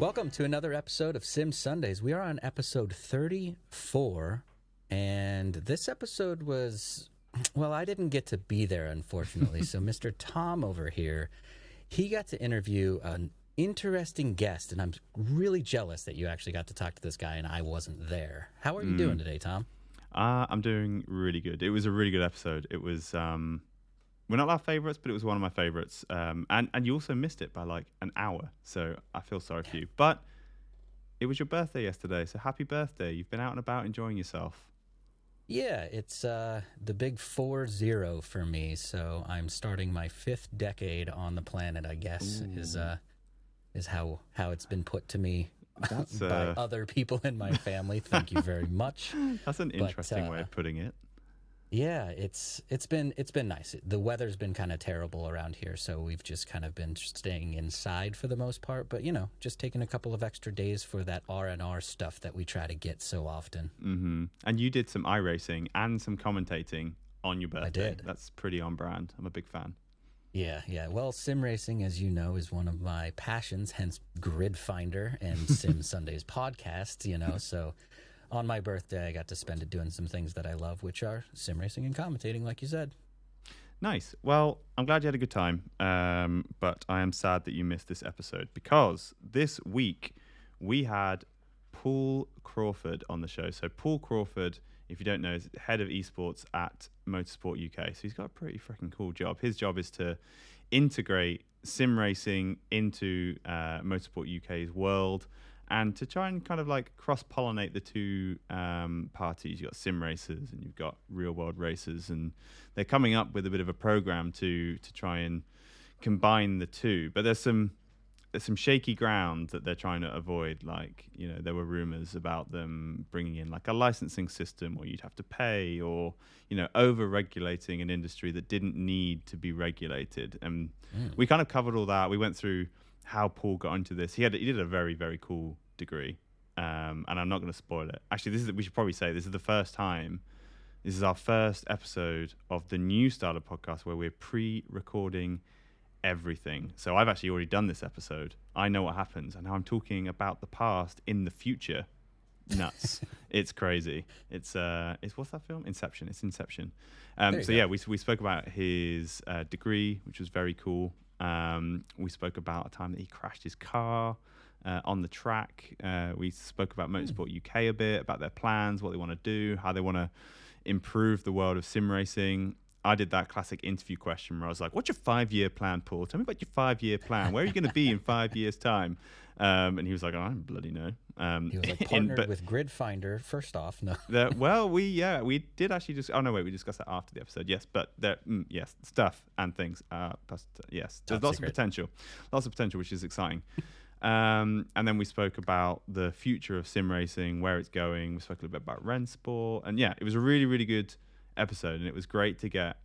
Welcome to another episode of Sim Sundays. We are on episode 34, and this episode was, well, I didn't get to be there, unfortunately. So Mr. Tom over here, he got to interview an interesting guest, and I'm really jealous that you actually got to talk to this guy and I wasn't there. How are you doing today, Tom? I'm doing really good. It was a really good episode. It was, we're not our favourites, but it was one of my favourites. And you also missed it by like an hour, so I feel sorry for you. But it was your birthday yesterday, so happy birthday. You've been out and about enjoying yourself. Yeah, it's the big 40 for me, so I'm starting my 5th decade on the planet, I guess, is how it's been put to me by other people in my family. Thank you very much. That's an interesting way of putting it. Yeah, it's been nice. The weather's been kind of terrible around here, so we've just kind of been staying inside for the most part. But just taking a couple of extra days for that R&R stuff that we try to get so often. Mm-hmm. And you did some iRacing and some commentating on your birthday. I did. That's pretty on brand. I'm a big fan. Yeah. Well, sim racing, as you know, is one of my passions. Hence, Grid Finder and Sim Sundays podcast. So. On my birthday, I got to spend it doing some things that I love, which are sim racing and commentating, like you said. Nice. Well, I'm glad you had a good time, but I am sad that you missed this episode because this week we had Paul Crawford on the show. So Paul Crawford, if you don't know, is head of esports at Motorsport UK. So he's got a pretty freaking cool job. His job is to integrate sim racing into Motorsport UK's world, and to try and kind of like cross-pollinate the two parties. You've got sim racers and you've got real-world racers, and they're coming up with a bit of a program to try and combine the two. But there's some shaky ground that they're trying to avoid. Like, there were rumors about them bringing in like a licensing system where you'd have to pay, or over-regulating an industry that didn't need to be regulated. And we kind of covered all that. We went through how Paul got into this. He did a very, very cool degree, and I'm not going to spoil it. Actually, we should probably say this is the first time. This is our first episode of the new style of podcast where we're pre-recording everything. So I've actually already done this episode. I know what happens, and now I'm talking about the past in the future. Nuts. It's crazy. It's what's that film? Inception. It's Inception. We spoke about his degree, which was very cool. We spoke about a time that he crashed his car on the track. We spoke about Motorsport UK a bit, about their plans, what they want to do, how they want to improve the world of sim racing. I did that classic interview question where I was like, what's your 5-year plan, Paul? Tell me about your 5-year plan. Where are you going to be in 5 years' time? And he was like, I don't bloody know. He was like partnered with Grid Finder, first off. No. We did actually just... Oh, no, wait, we discussed that after the episode. Yes, but yes, stuff and things. Yes, there's lots of potential. Lots of potential, which is exciting. And then we spoke about the future of sim racing, where it's going. We spoke a little bit about Rensport. And yeah, it was a really, really good episode, and it was great to get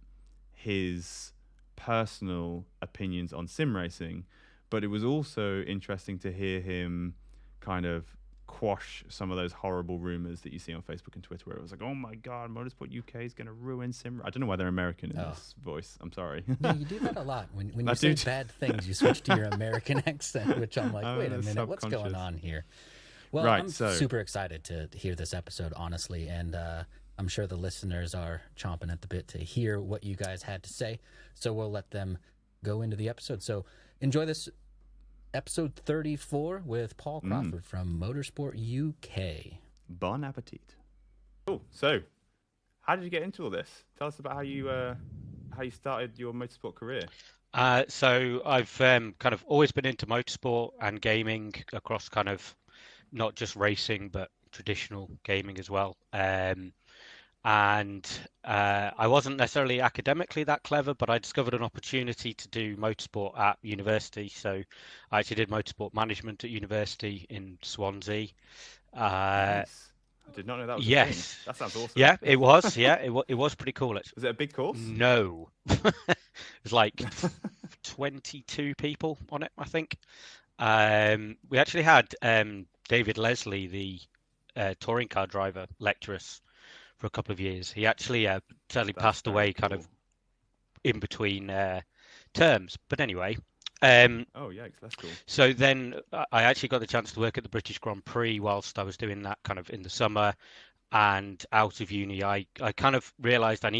his personal opinions on sim racing, but it was also interesting to hear him kind of quash some of those horrible rumors that you see on Facebook and Twitter, where it was like, oh my god, Motorsport UK is going to ruin sim. I don't know why they're American in this voice. I'm sorry. Yeah, you do that a lot. When you say bad things, you switch to your American accent, which I'm like, wait a minute, what's going on here? Well, right, I'm super excited to hear this episode, honestly, and I'm sure the listeners are chomping at the bit to hear what you guys had to say, so we'll let them go into the episode. So enjoy this episode 34 with Paul Crawford from Motorsport UK. Bon appetit. Cool. So, how did you get into all this? Tell us about how you started your motorsport career. So I've kind of always been into motorsport and gaming across kind of not just racing, but traditional gaming as well. And I wasn't necessarily academically that clever, but I discovered an opportunity to do motorsport at university. So I actually did motorsport management at university in Swansea. Nice. I did not know that was yes. a thing. That sounds awesome. Yeah, it was. Yeah, it was pretty cool. Was it a big course? No. It was like 22 people on it, I think. We actually had David Leslie, the touring car driver, lecture us for a couple of years. He actually sadly passed away kind of in between terms. But anyway, Oh, yikes, that's cool. So then I actually got the chance to work at the British Grand Prix whilst I was doing that kind of in the summer. And out of uni, I kind of realized I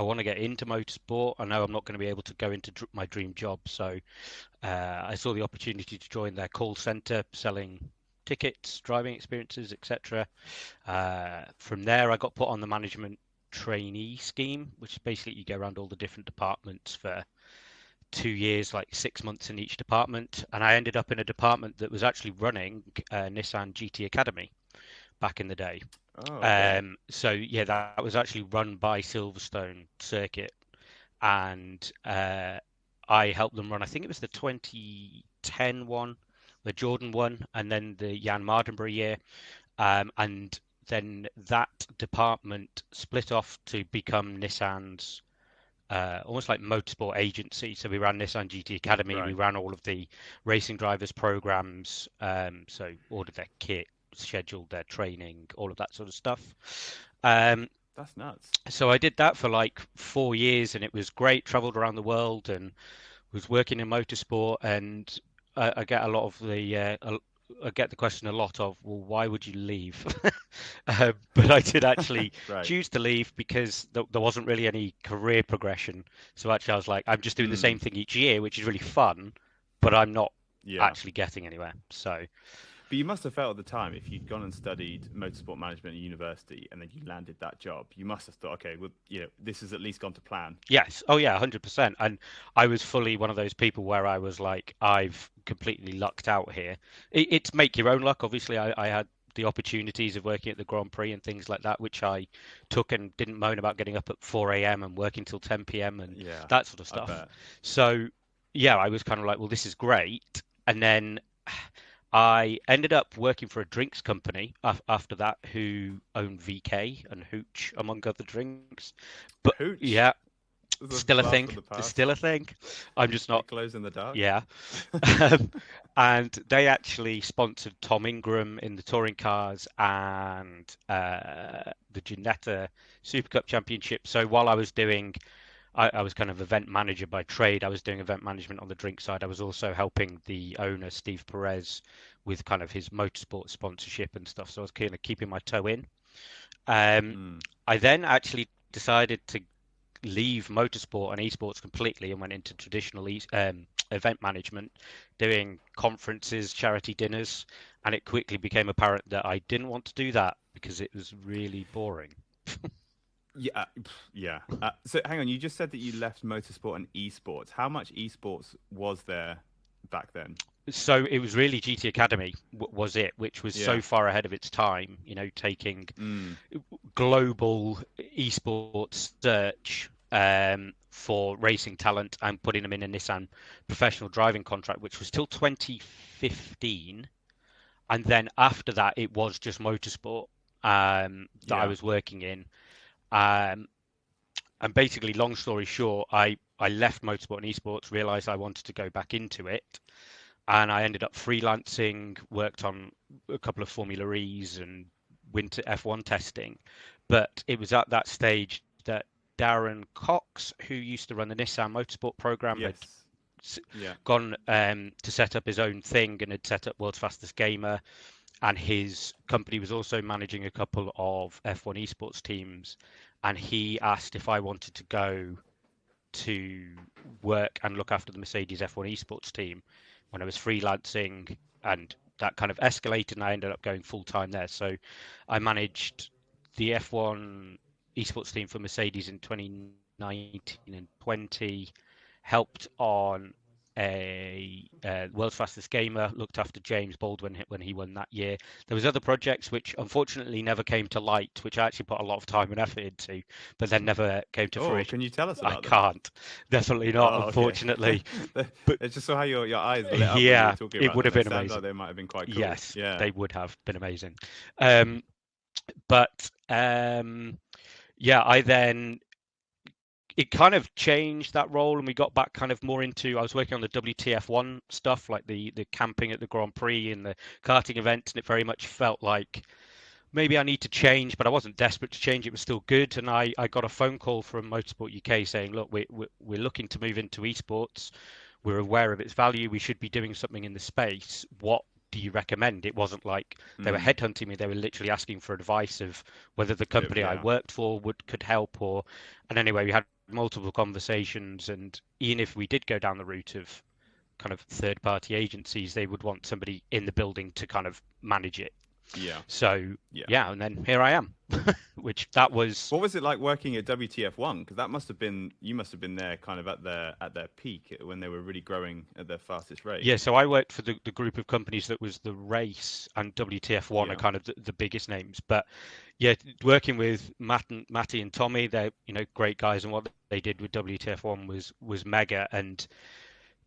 want to get into motorsport. I know I'm not going to be able to go into my dream job. So I saw the opportunity to join their call center selling tickets, driving experiences, etc. From there, I got put on the management trainee scheme, which is basically you go around all the different departments for 2 years, like 6 months in each department. And I ended up in a department that was actually running Nissan GT Academy back in the day. Oh, okay. So yeah, that was actually run by Silverstone Circuit, and I helped them run. I think it was the 2010 one, the Jordan one, and then the Jan Mardenborough year, and then that department split off to become Nissan's almost like motorsport agency. So we ran Nissan GT Academy, we ran all of the racing drivers programs, so ordered their kit, scheduled their training, all of that sort of stuff. That's nuts. So I did that for like 4 years, and it was great. Traveled around the world and was working in motorsport. And I get a lot of the I get the question a lot of, well, why would you leave? But I did actually choose to leave because there wasn't really any career progression. So actually, I was like, I'm just doing the same thing each year, which is really fun, but I'm not actually getting anywhere. So. But you must have felt at the time, if you'd gone and studied motorsport management at university and then you landed that job, you must have thought, okay, well, this has at least gone to plan. Yes. Oh, yeah, 100%. And I was fully one of those people where I was like, I've completely lucked out here. It's make your own luck. Obviously, I had the opportunities of working at the Grand Prix and things like that, which I took and didn't moan about getting up at 4 a.m. and working till 10 p.m. and that sort of stuff. So, yeah, I was kind of like, well, this is great. And then I ended up working for a drinks company after that who owned VK and Hooch, among other drinks. But Hooch? Yeah, still a thing. Still a thing. I'm just not. It glows in the dark. Yeah. And they actually sponsored Tom Ingram in the touring cars and the Ginetta Super Cup Championship. So while I was doing I was kind of event manager by trade. I was doing event management on the drink side. I was also helping the owner, Steve Perez, with kind of his motorsport sponsorship and stuff. So I was kind of keeping my toe in. I then actually decided to leave motorsport and esports completely and went into traditional event management, doing conferences, charity dinners. And it quickly became apparent that I didn't want to do that because it was really boring. Yeah. So hang on, you just said that you left motorsport and esports. How much esports was there back then? So it was really GT Academy was it, which was so far ahead of its time, taking global esports search for racing talent and putting them in a Nissan professional driving contract, which was till 2015. And then after that, it was just motorsport that I was working in. And basically, long story short, I left motorsport and esports, realized I wanted to go back into it. And I ended up freelancing, worked on a couple of Formula E's and winter F1 testing. But it was at that stage that Darren Cox, who used to run the Nissan Motorsport program, had gone to set up his own thing and had set up World's Fastest Gamer. And his company was also managing a couple of F1 esports teams. And he asked if I wanted to go to work and look after the Mercedes F1 esports team when I was freelancing. And that kind of escalated and I ended up going full time there. So I managed the F1 esports team for Mercedes in 2019 and 20, helped on a World's Fastest Gamer, looked after James Baldwin when he won that year. There was other projects which unfortunately never came to light, which I actually put a lot of time and effort into, but then never came to fruition. Can you tell us about them? Can't. Definitely not, unfortunately. Okay. But I just saw how your eyes lit up when you were talking about it would have been amazing. Like they might have been quite cool. Yes, yeah. They would have been amazing. But I then it kind of changed that role and we got back kind of more into, I was working on the WTF1 stuff, like the camping at the Grand Prix and the karting events, and it very much felt like maybe I need to change, but I wasn't desperate to change. It was still good. And I got a phone call from Motorsport UK saying, look, we're looking to move into esports. we're aware of its value. We should be doing something in the space. What do you recommend? It wasn't like they were headhunting me. They were literally asking for advice of whether the company I worked for could help. And anyway, we had multiple conversations, and even if we did go down the route of kind of third-party agencies, they would want somebody in the building to kind of manage it. Yeah. So and then here I am, which that was. What was it like working at WTF1? Because you must have been there kind of at their peak when they were really growing at their fastest rate. Yeah, so I worked for the group of companies that was the race, and WTF1 are kind of the biggest names. But yeah, working with Matty and Tommy, they're great guys, and what they did with WTF1 was mega. And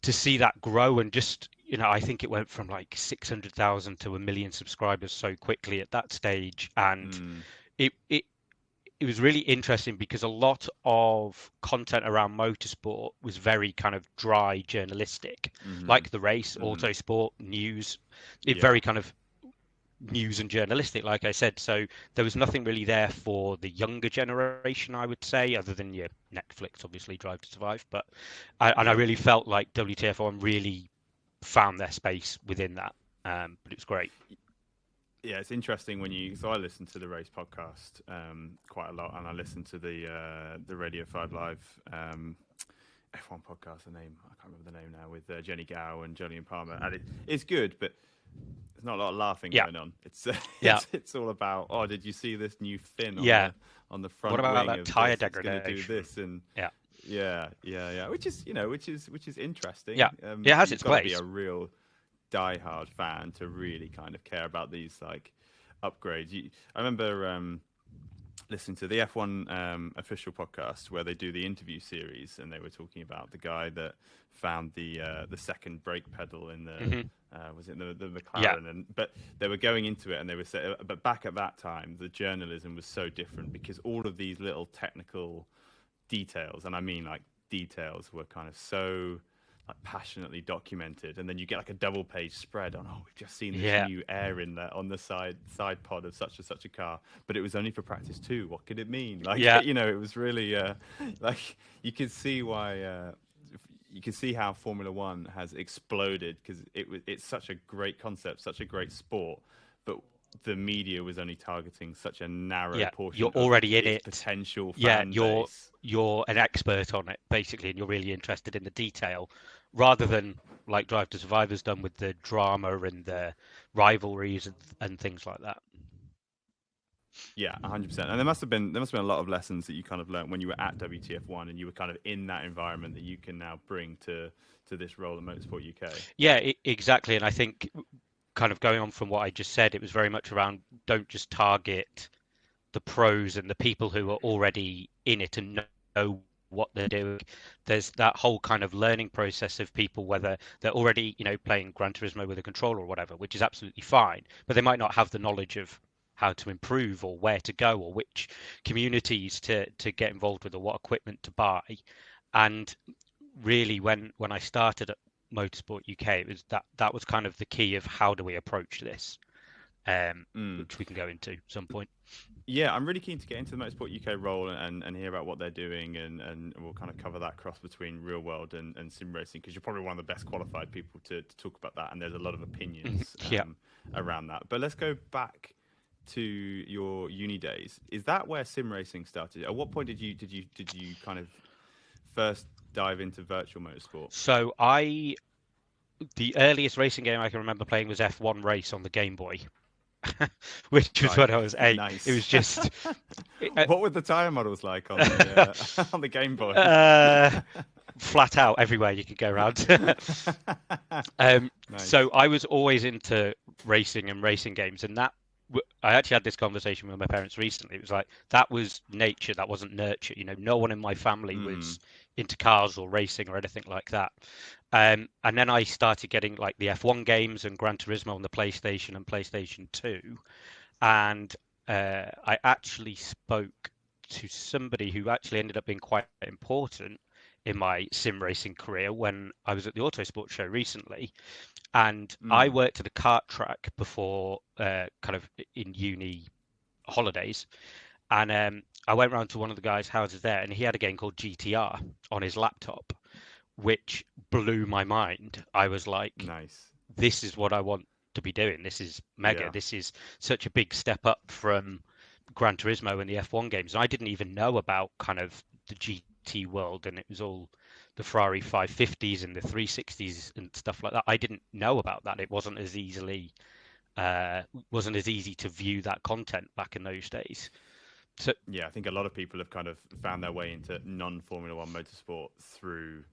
to see that grow, and just I think it went from like 600,000 to 1 million subscribers so quickly at that stage, and it was really interesting because a lot of content around motorsport was very kind of dry, journalistic, like the race, autosport, news. Very kind of news and journalistic, like I said. So there was nothing really there for the younger generation, I would say, other than your Netflix, obviously, Drive to Survive. But I really felt like WTF1 really found their space within that. But it was great. Yeah, it's interesting so I listen to the race podcast quite a lot, and I listen to the Radio 5 Live F1 podcast. I can't remember the name now, with Jenny Gow and Jolyon Palmer, and it's good, but there's not a lot of laughing going on. It's all about, did you see this new fin on the front? What about wing that tire degradation? It's going to do this, and which is interesting. Yeah, it has its place. Be a real diehard fan to really kind of care about these like upgrades. I remember listening to the F1 official podcast where they do the interview series, and they were talking about the guy that found the second brake pedal in the was it the McLaren, but they were going into it, and they were saying, but back at that time the journalism was so different because all of these little technical details, and I mean like details, were kind of so like passionately documented, and then you get like a double page spread on, we've just seen this new air in there on the side pod of such and such a car, but it was only for practice 2. What could it mean? Like it was really like you could see why you can see how Formula One has exploded, because it's such a great concept, such a great sport, but the media was only targeting such a narrow portion. You're already in it. Potential fan base. You're an expert on it basically, and you're really interested in the detail, rather than like Drive to Survive has done with the drama and the rivalries and things like that. Yeah, 100%. And there must have been a lot of lessons that you kind of learned when you were at WTF1, and you were kind of in that environment that you can now bring to this role at Motorsport UK. Yeah, exactly. And I think, kind of going on from what I just said, it was very much around, don't just target the pros and the people who are already in it and know what they're doing. There's that whole kind of learning process of people, whether they're already playing Gran Turismo with a controller or whatever, which is absolutely fine, but they might not have the knowledge of how to improve or where to go or which communities to get involved with or what equipment to buy. And really, when I started at Motorsport UK, it was that was kind of the key of how do we approach this, which we can go into at some point. Yeah, I'm really keen to get into the Motorsport UK role and hear about what they're doing, and we'll kind of cover that cross between real world and sim racing, because you're probably one of the best qualified people to talk about that, and there's a lot of opinions around that. But let's go back to your uni days. Is that where sim racing started? At what point did you kind of first dive into virtual motorsport? So the earliest racing game I can remember playing was F1 Race on the Game Boy, which was when I was 8. Nice. It was just what were the tire models like on the on the Game Boy? Flat out everywhere you could go around. Nice. So I was always into racing and racing games, and that I actually had this conversation with my parents recently. It was like, that was nature, that wasn't nurture. No one in my family was into cars or racing or anything like that. And then I started getting like the F1 games and Gran Turismo on the PlayStation and PlayStation 2. And I actually spoke to somebody who actually ended up being quite important in my sim racing career when I was at the Autosport show recently. And I worked at a kart track before kind of in uni holidays. And I went round to one of the guys' houses there, and he had a game called GTR on his laptop, which blew my mind. I was like, Nice. this is what I want to be doing. This is mega. Yeah. This is such a big step up from Gran Turismo and the F1 games. And I didn't even know about kind of the GT world, and it was all the Ferrari 550s and the 360s and stuff like that. I didn't know about that. It wasn't as easy to view that content back in those days. So yeah, I think a lot of people have kind of found their way into non-Formula One motorsport through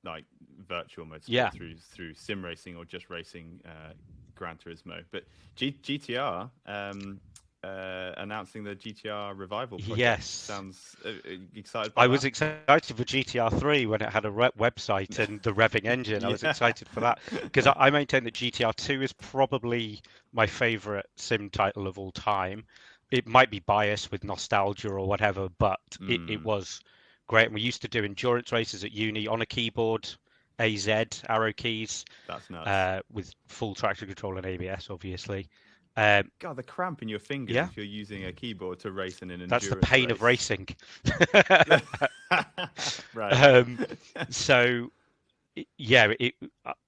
like virtual motorsport, through sim racing or just racing Gran Turismo. But GTR announcing the GTR revival project. Yes, sounds excited. I was excited for GTR 3 when it had a website and the revving engine. I was excited for that because I maintain that GTR 2 is probably my favorite sim title of all time. It might be biased with nostalgia or whatever, but it was great. And we used to do endurance races at uni on a keyboard, AZ arrow keys. That's nuts. With full traction control and ABS, obviously. God, the cramp in your fingers if you're using a keyboard to race in an endurance That's the pain race. of racing. Right. So, yeah,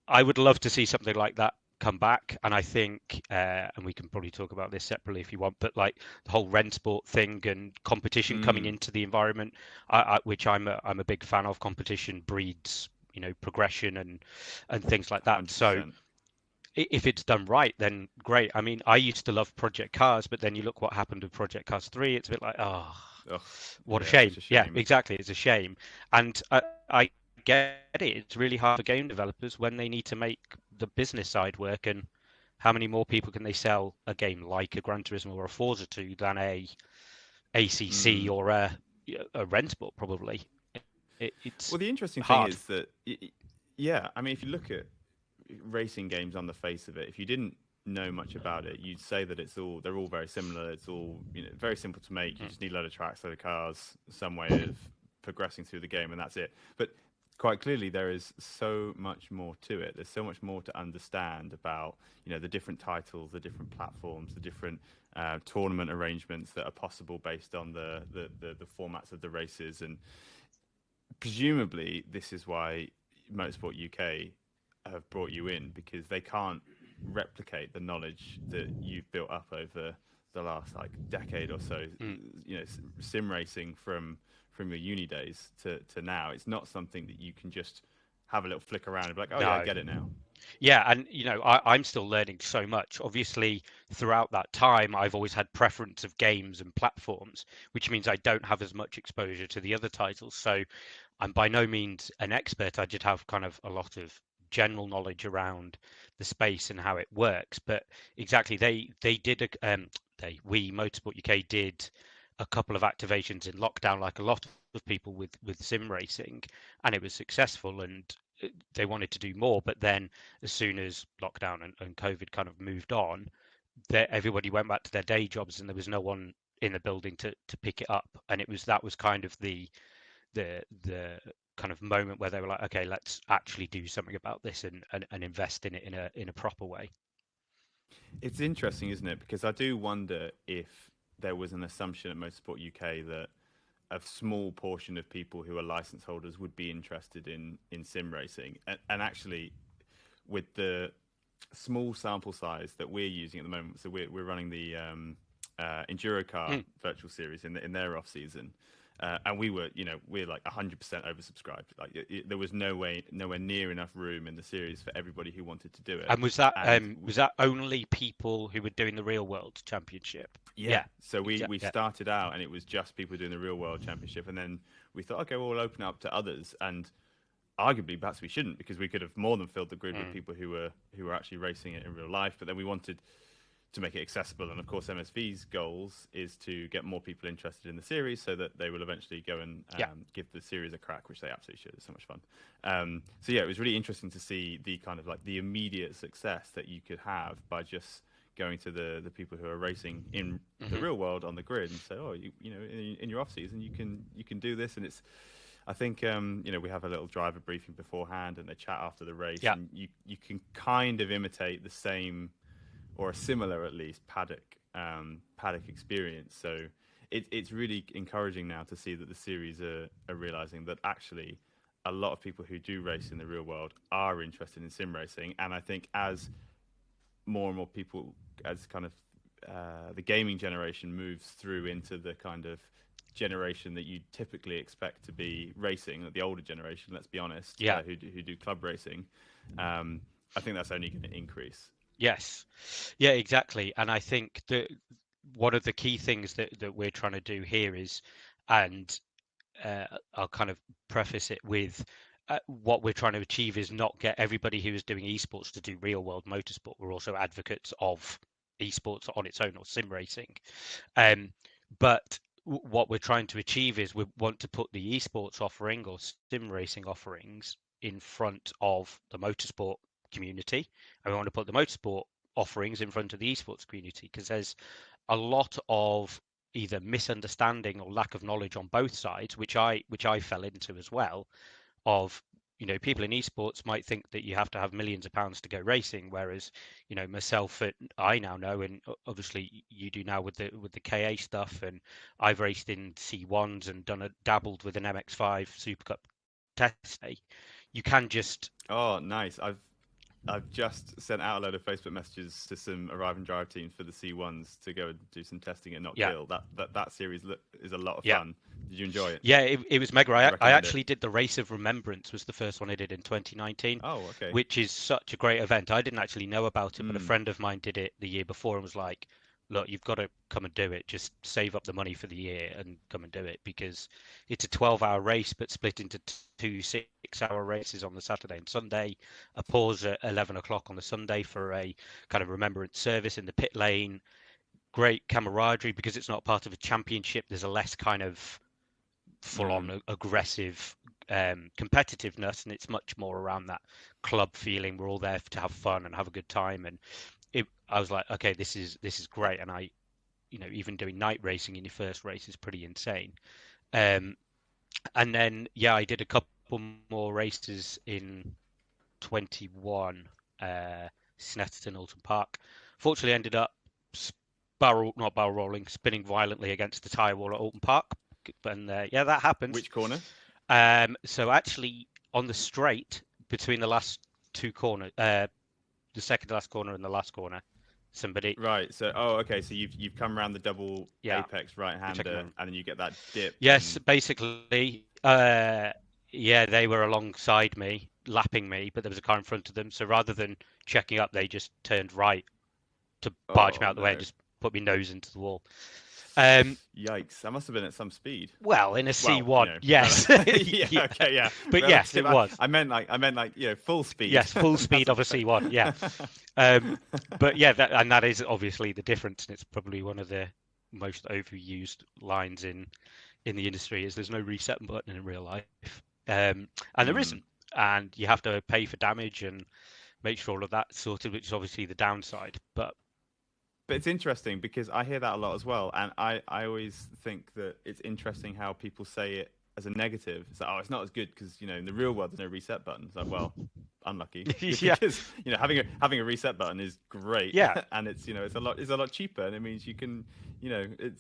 I would love to see something like that come back. And I think, and we can probably talk about this separately if you want, but like the whole Rennsport thing and competition coming into the environment, which I'm a big fan of. Competition breeds, progression and things like that. 100%. So if it's done right, then great. I mean, I used to love Project Cars, but then you look what happened with Project Cars 3. It's a bit like, what a shame. Yeah, exactly. It's a shame. And I get it. It's really hard for game developers when they need to make the business side work. And how many more people can they sell a game like a Gran Turismo or a Forza to than a ACC or a Rennsport, probably? It's well, the interesting hard. thing is that, yeah, I mean, if you look at racing games on the face of it, if you didn't know much about it, you'd say that they're all very similar. It's all very simple to make. You just need a load of tracks, a load of cars, some way of progressing through the game, and that's it. But quite clearly, there is so much more to it. There's so much more to understand about the different titles, the different platforms, the different tournament arrangements that are possible based on the formats of the races. And presumably, this is why Motorsport UK have brought you in, because they can't replicate the knowledge that you've built up over the last decade or so. Sim racing from your uni days to now, it's not something that you can just have a little flick around and be like, oh, no. Yeah, I get it now. Yeah, and I'm still learning so much. Obviously, throughout that time, I've always had preference of games and platforms, which means I don't have as much exposure to the other titles. So I'm by no means an expert. I just have kind of a lot of general knowledge around the space and how it works. But exactly, we Motorsport UK did a couple of activations in lockdown, like a lot of people with sim racing, and it was successful, and they wanted to do more. But then as soon as lockdown and COVID kind of moved on, everybody went back to their day jobs, and there was no one in the building to pick it up. And that was kind of the kind of moment where they were like, okay, let's actually do something about this and invest in it in a proper way. It's interesting, isn't it? Because I do wonder if there was an assumption at Motorsport UK that a small portion of people who are license holders would be interested in sim racing, and actually with the small sample size that we're using at the moment, so we're running the Enduro Car virtual series in their off season. And we're like 100% oversubscribed. Like there was nowhere near enough room in the series for everybody who wanted to do it. And was that only people who were doing the Real World Championship? Yeah. So we started out and it was just people doing the Real World Championship, and then we thought, okay, we'll open up to others. And arguably, perhaps we shouldn't, because we could have more than filled the grid with people who were actually racing it in real life. But then we wanted to make it accessible, and of course MSV's goals is to get more people interested in the series so that they will eventually go and give the series a crack, which they absolutely should. It's so much fun. So yeah, it was really interesting to see the kind of the immediate success that you could have by just going to the people who are racing in the real world on the grid and say, oh, in your off season you can do this. And it's, I think we have a little driver briefing beforehand and they chat after the race, and you can kind of imitate the same or a similar, at least, paddock experience. So it's really encouraging now to see that the series are realizing that actually a lot of people who do race in the real world are interested in sim racing. And I think as more and more people, as kind of the gaming generation moves through into the kind of generation that you typically expect to be racing, the older generation, let's be honest, who do club racing, I think that's only going to increase. Yes, yeah, exactly. And I think that one of the key things that we're trying to do here is, and I'll kind of preface it with what we're trying to achieve is not get everybody who is doing esports to do real world motorsport. We're also advocates of esports on its own, or sim racing. But what we're trying to achieve is we want to put the esports offering or sim racing offerings in front of the motorsport community, and we want to put the motorsport offerings in front of the esports community, because there's a lot of either misunderstanding or lack of knowledge on both sides, which I fell into as well. Of, you know, people in esports might think that you have to have millions of pounds to go racing, whereas, you know, myself, I now know, and obviously you do now with the KA stuff, and I've raced in C1s and dabbled with an MX5 Super Cup test day. You can just nice. I've just sent out a load of Facebook messages to some Arrive and Drive teams for the C1s to go and do some testing at Knock Hill. That series is a lot of fun. Did you enjoy it? Yeah, it was mega. I actually did the Race of Remembrance, was the first one I did in 2019. Oh, okay. Which is such a great event. I didn't actually know about it, but a friend of mine did it the year before and was like, look, you've got to come and do it. Just save up the money for the year and come and do it, because it's a 12-hour race, but split into two 6-hour races on the Saturday and Sunday, a pause at 11 o'clock on the Sunday for a kind of remembrance service in the pit lane. Great camaraderie, because it's not part of a championship. There's a less kind of full-on aggressive competitiveness, and it's much more around that club feeling. We're all there to have fun and have a good time, and I was like, okay, this is great. And I, you know, even doing night racing in your first race is pretty insane. And then I did a couple more races in 21, Snetterton, Alton Park. Fortunately ended up spinning violently against the tyre wall at Alton Park. And that happens. Which corner? So actually on the straight between the last two corners, the second to last corner and the last corner, somebody. Right. So okay. So you've come around the double apex right-hander, and then you get that dip. Yes, basically. They were alongside me, lapping me, but there was a car in front of them. So rather than checking up, they just turned right to barge me out the way and just put me nose into the wall. Yikes! That must have been at some speed. Well, in a C1, yes. Yeah. Okay. Yeah. But yes, it was. I meant like full speed. Yes, full speed of a C1. Yeah. But yeah, that is obviously the difference, and it's probably one of the most overused lines in the industry. Is there's no reset button in real life, and there isn't, and you have to pay for damage and make sure all of that's sorted, which is obviously the downside. But it's interesting because I hear that a lot as well, and I always think that it's interesting how people say it as a negative. It's like, it's not as good because, you know, in the real world there's no reset button. It's like, well, unlucky. Because, you know, having a reset button is great. Yeah. And it's, you know, it's a lot cheaper, and it means you can, you know, it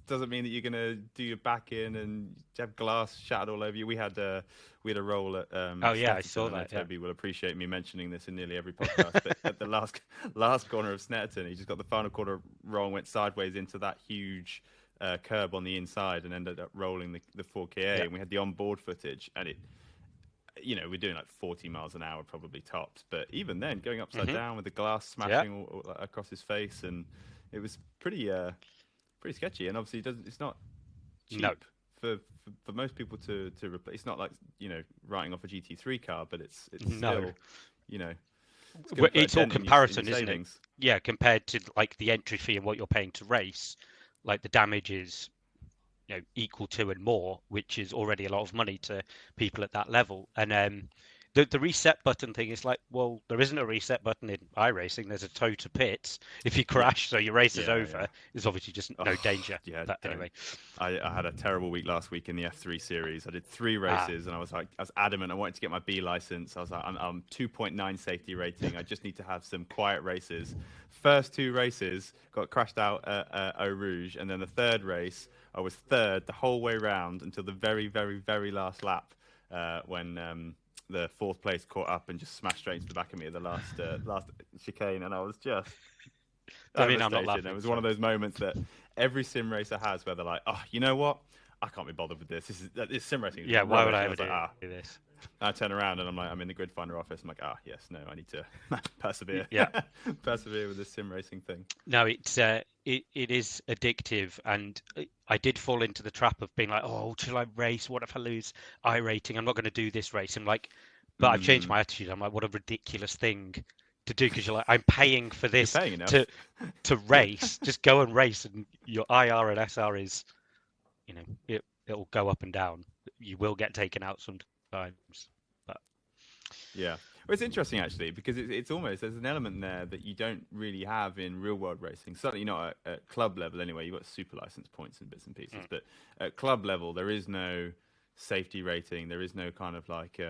doesn't mean that you're gonna do your back in and have glass shattered all over you. We had a roll at I saw that. Toby will appreciate me mentioning this in nearly every podcast. But at the last corner of Snetterton, he just got the final corner wrong, went sideways into that huge curb on the inside, and ended up rolling the 4KA. And we had the onboard footage, and it, you know, we're doing like 40 miles an hour probably tops, but even then going upside down with the glass smashing all across his face, and it was pretty sketchy. And obviously it's not cheap for most people to replace. It's not like, you know, writing off a GT3 car, but it's still, you know, it's all comparison, isn't it? Yeah, compared to like the entry fee and what you're paying to race, like the damage is, you know, equal to and more, which is already a lot of money to people at that level. And the reset button thing is like, well, there isn't a reset button in iRacing. There's a tow to pits. If you crash, so your race is over, there's obviously just no danger. Yeah. But anyway, I had a terrible week last week in the F3 series. I did 3 races, and I was adamant. I wanted to get my B license. I was like, I'm 2.9 safety rating. I just need to have some quiet races. First 2 races got crashed out at Eau Rouge, and then the third race I was third the whole way round until the very, very, very last lap. when the fourth place caught up and just smashed straight into the back of me at the last chicane, and I was just I mean, I'm not laughing. It was one of those moments that every sim racer has, where they're like, "Oh, you know what? I can't be bothered with this. This sim racing. Yeah, why would I ever do this?" I turn around and I'm in the grid finder office. I'm like, yes, no, I need to persevere. Yeah, persevere with this sim racing thing. No, it is addictive, and I did fall into the trap of being like, oh, shall I race? What if I lose I rating? I'm not going to do this race. I'm like, but I've changed my attitude. I'm like, what a ridiculous thing to do, because you're like, I'm paying for this to race. Just go and race, and your IR and SR is, it'll go up and down. You will get taken out sometimes, but yeah. Well, it's interesting actually, because it's almost, there's an element there that you don't really have in real world racing. Certainly not at club level anyway. You've got super license points and bits and pieces, but at club level there is no safety rating. There is no kind of like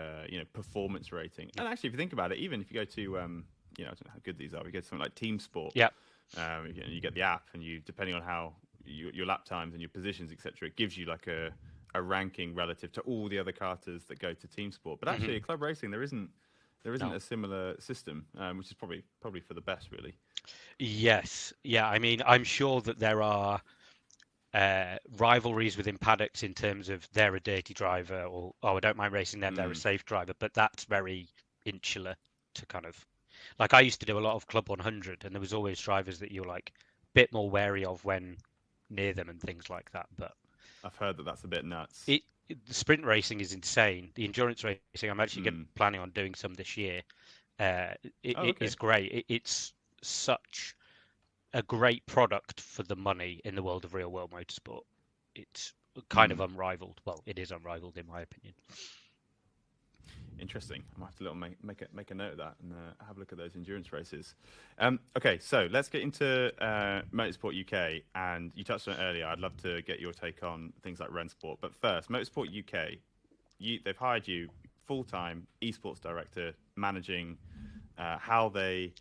performance rating. And actually, if you think about it, even if you go to I don't know how good these are. We go to something like Team Sport. Yeah. You get the app, and you, depending on how your lap times and your positions, etc., it gives you like a ranking relative to all the other karters that go to Team Sport. But actually, at club racing, there isn't a similar system, which is probably for the best, really. Yes. Yeah. I mean, I'm sure that there are rivalries within paddocks in terms of they're a dirty driver, or I don't mind racing them, they're a safe driver, but that's very insular to kind of, like, I used to do a lot of Club 100, and there was always drivers that you're like a bit more wary of when near them and things like that. But I've heard that that's a bit nuts. The sprint racing is insane. The endurance racing, I'm actually planning on doing some this year. It is great. It's such a great product for the money in the world of real world motorsport. It's kind of unrivaled. Well, it is unrivaled in my opinion. Interesting. I might have to make a note of that and have a look at those endurance races. Okay, so let's get into Motorsport UK. And you touched on it earlier. I'd love to get your take on things like Rennsport. But first, Motorsport UK, they've hired you full-time esports director, managing how they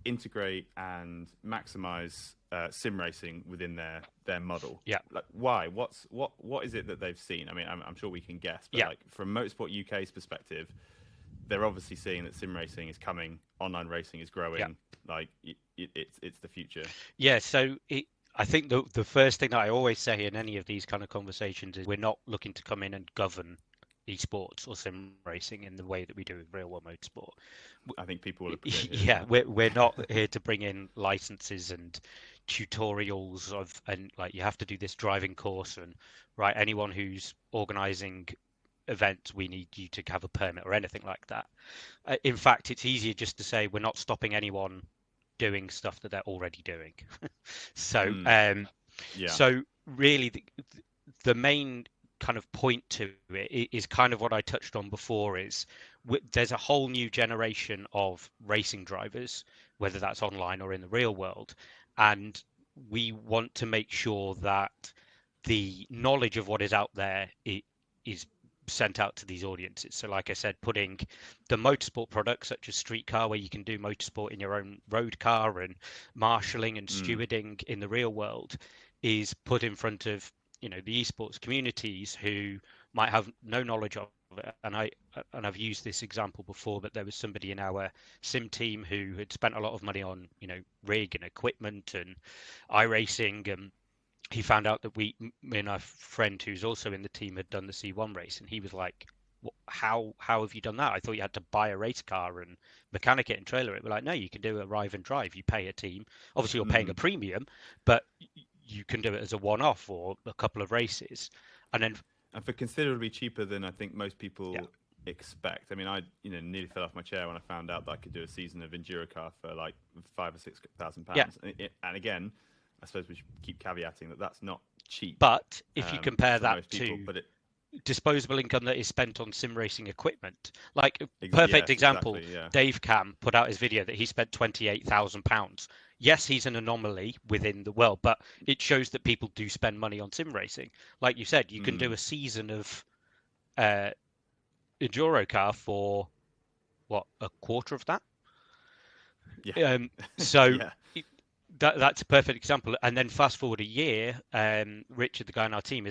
integrate and maximize sim racing within their model. Yeah. Like, why? What is it that they've seen? I mean, I'm sure we can guess, but like from Motorsport UK's perspective, they're obviously seeing that sim racing is coming, online racing is growing. Yeah. Like it's the future. Yeah. So I think the first thing that I always say in any of these kind of conversations is we're not looking to come in and govern esports or sim racing in the way that we do with real world motorsport. I think people will appreciate it. Yeah, we're not here to bring in licenses and tutorials and like you have to do this driving course and right, anyone who's organizing events, we need you to have a permit or anything like that. In fact, it's easier just to say we're not stopping anyone doing stuff that they're already doing. So so really the main kind of point to it is kind of what I touched on before, is there's a whole new generation of racing drivers, whether that's online or in the real world, and we want to make sure that the knowledge of what is out there is sent out to these audiences. So like I said, putting the motorsport products such as Streetcar, where you can do motorsport in your own road car, and marshalling and stewarding in the real world, is put in front of the esports communities who might have no knowledge of it. And I've used this example before, but there was somebody in our sim team who had spent a lot of money on rig and equipment and iRacing, and he found out that me and our friend who's also in the team had done the C1 race, and he was like, how have you done that? I thought you had to buy a race car and mechanic it and trailer it. We're like, no, you can do a arrive and drive. You pay a team, obviously you're paying a premium, but you can do it as a one-off or a couple of races, and for considerably cheaper than I think most people expect. I mean, I nearly fell off my chair when I found out that I could do a season of Endurocar for like £5,000 or £6,000. Yeah. And again, I suppose we should keep caveating that that's not cheap. But if you compare that to people, disposable income that is spent on sim racing equipment, like perfect example, exactly, Dave Cam put out his video that he spent £28,000. Yes, he's an anomaly within the world, but it shows that people do spend money on sim racing. Like you said, you can do a season of Endurocar for what, a quarter of that? Yeah. So that's a perfect example. And then fast forward a year, Richard, the guy on our team,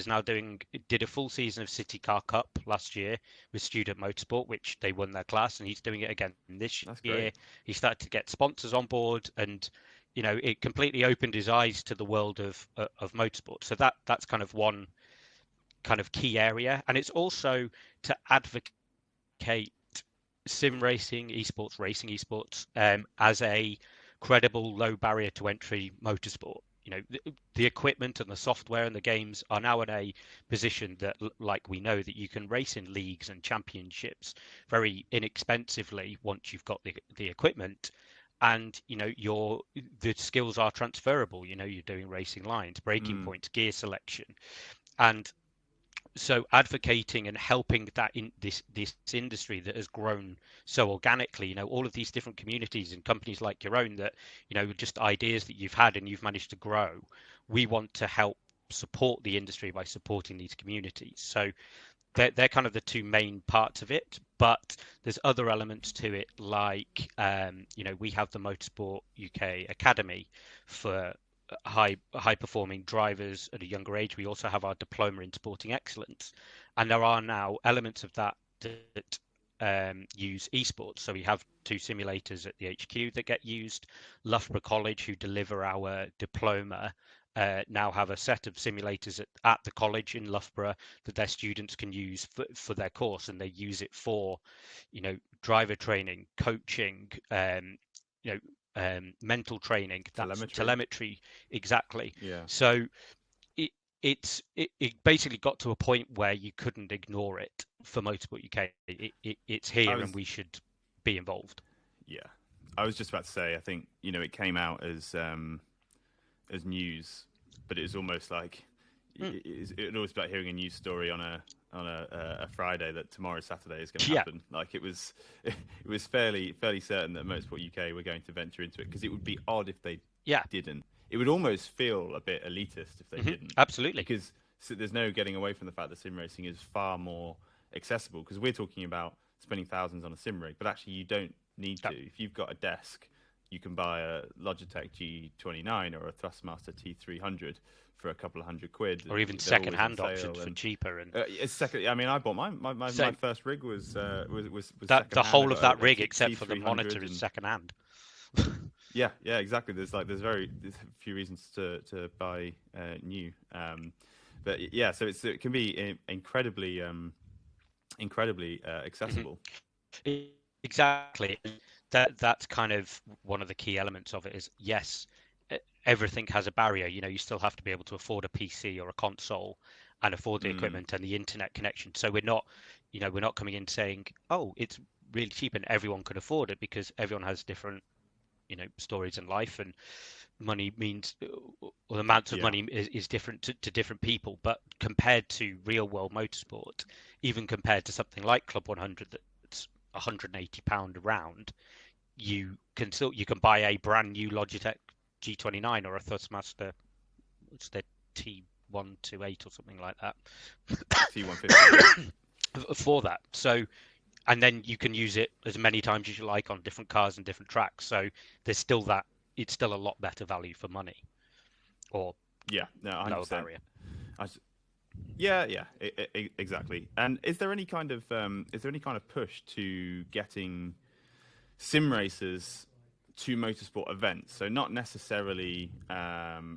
did a full season of City Car Cup last year with Student Motorsport, which they won their class, and he's doing it again this year. Great. He started to get sponsors on board, and it completely opened his eyes to the world of motorsport. So that's kind of one kind of key area, and it's also to advocate sim racing, racing esports, as a credible, low barrier to entry motorsport. The equipment and the software and the games are now in a position that, like we know, that you can race in leagues and championships very inexpensively once you've got the equipment, and the skills are transferable. You're doing racing lines, braking points, gear selection, and so advocating and helping that in this industry that has grown so organically, all of these different communities and companies like your own that, just ideas that you've had and you've managed to grow, we want to help support the industry by supporting these communities. So they're kind of the two main parts of it, but there's other elements to it, like we have the Motorsport UK Academy for high performing drivers at a younger age. We also have our diploma in sporting excellence, and there are now elements of that use esports. So we have 2 simulators at the HQ that get used. Loughborough College, who deliver our diploma, now have a set of simulators at the college in Loughborough that their students can use for their course, and they use it for driver training, coaching, mental training, telemetry, exactly. Yeah. So it basically got to a point where you couldn't ignore it for Motorsport UK. It's here, and we should be involved. Yeah, I was just about to say, I think it came out as news, but it was almost like it always like hearing a news story on a Friday that tomorrow Saturday is going to happen. Like it was fairly certain that Motorsport UK were going to venture into it, because it would be odd if they didn't. It would almost feel a bit elitist if they didn't. Absolutely, because there's no getting away from the fact that sim racing is far more accessible, because we're talking about spending thousands on a sim rig, but actually you don't need to. If you've got a desk, you can buy a Logitech G29 or a Thrustmaster T300 for a couple of £100, or even second-hand options for cheaper. And it's second. I mean, I bought my first rig was that the whole of that rig, except for the monitor, is second-hand. Yeah, exactly. There's very few reasons to buy new, but yeah, so it can be incredibly accessible. Exactly. That's kind of one of the key elements of it. Is yes, everything has a barrier. You still have to be able to afford a PC or a console and afford the equipment and the internet connection. So we're not coming in saying, oh, it's really cheap and everyone could afford it, because everyone has different stories in life, and money means, or the amount of money is different to different people. But compared to real world motorsport, even compared to something like Club 100 that's £180 a round, you can buy a brand new Logitech G29 or a Thrustmaster, what's their T128 or something like that, T150 for that. So, and then you can use it as many times as you like on different cars and different tracks. So there's still that. It's still a lot better value for money, or lower barrier. Exactly. And is there any kind of push to getting sim racers to motorsport events? So not necessarily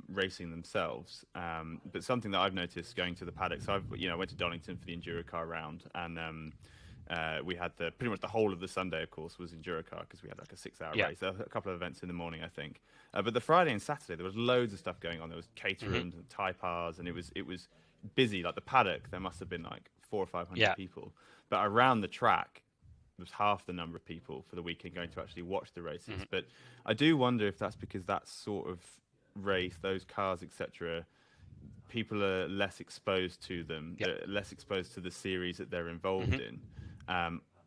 racing themselves, but something that I've noticed going to the paddock. So I went to Donington for the Enduro car round, and we had pretty much the whole of the Sunday, of course, was Enduro car, because we had like a 6-hour race. There were a couple of events in the morning, I think. But the Friday and Saturday, there was loads of stuff going on. There was caterings and Type Rs, and it was busy. Like the paddock, there must have been like 400 or 500 people. But around the track, there was half the number of people for the weekend going to actually watch the races. But I do wonder if that's because that sort of race, those cars, etc., people are less exposed to them, less exposed to the series that they're involved in.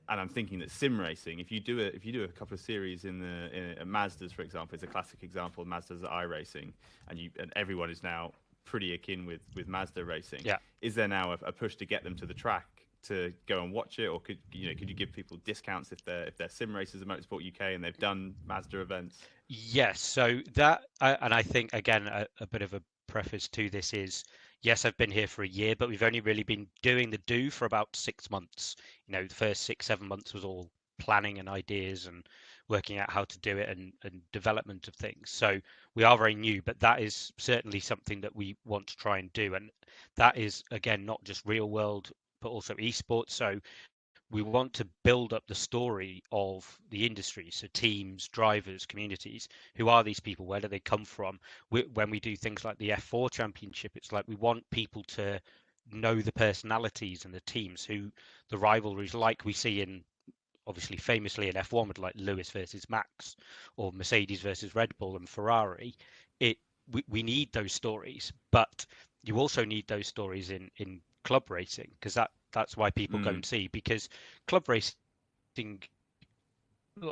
And I'm thinking that sim racing, if you do a couple of series in Mazda's, for example, is a classic example. Mazda's at iRacing, and everyone is now pretty akin with Mazda racing. Is there now a push to get them to the track to go and watch it, or could you give people discounts if they're sim racers at Motorsport UK and they've done Mazda events? Yes, so that, and I think again a bit of a preface to this is, yes, I've been here for a year, but we've only really been doing the do for about 6 months. The first 6-7 months was all planning and ideas and working out how to do it and development of things. So we are very new, but that is certainly something that we want to try and do. And that is, again, not just real world, but also esports. So we want to build up the story of the industry. So teams, drivers, communities, who are these people? Where do they come from? When we do things like the F4 Championship, it's like we want people to know the personalities and the teams, who the rivalries, like we see in, obviously famously in F1 with like Lewis versus Max, or Mercedes versus Red Bull and Ferrari. We need those stories, but you also need those stories in club racing, because that's why people go and see, because club racing,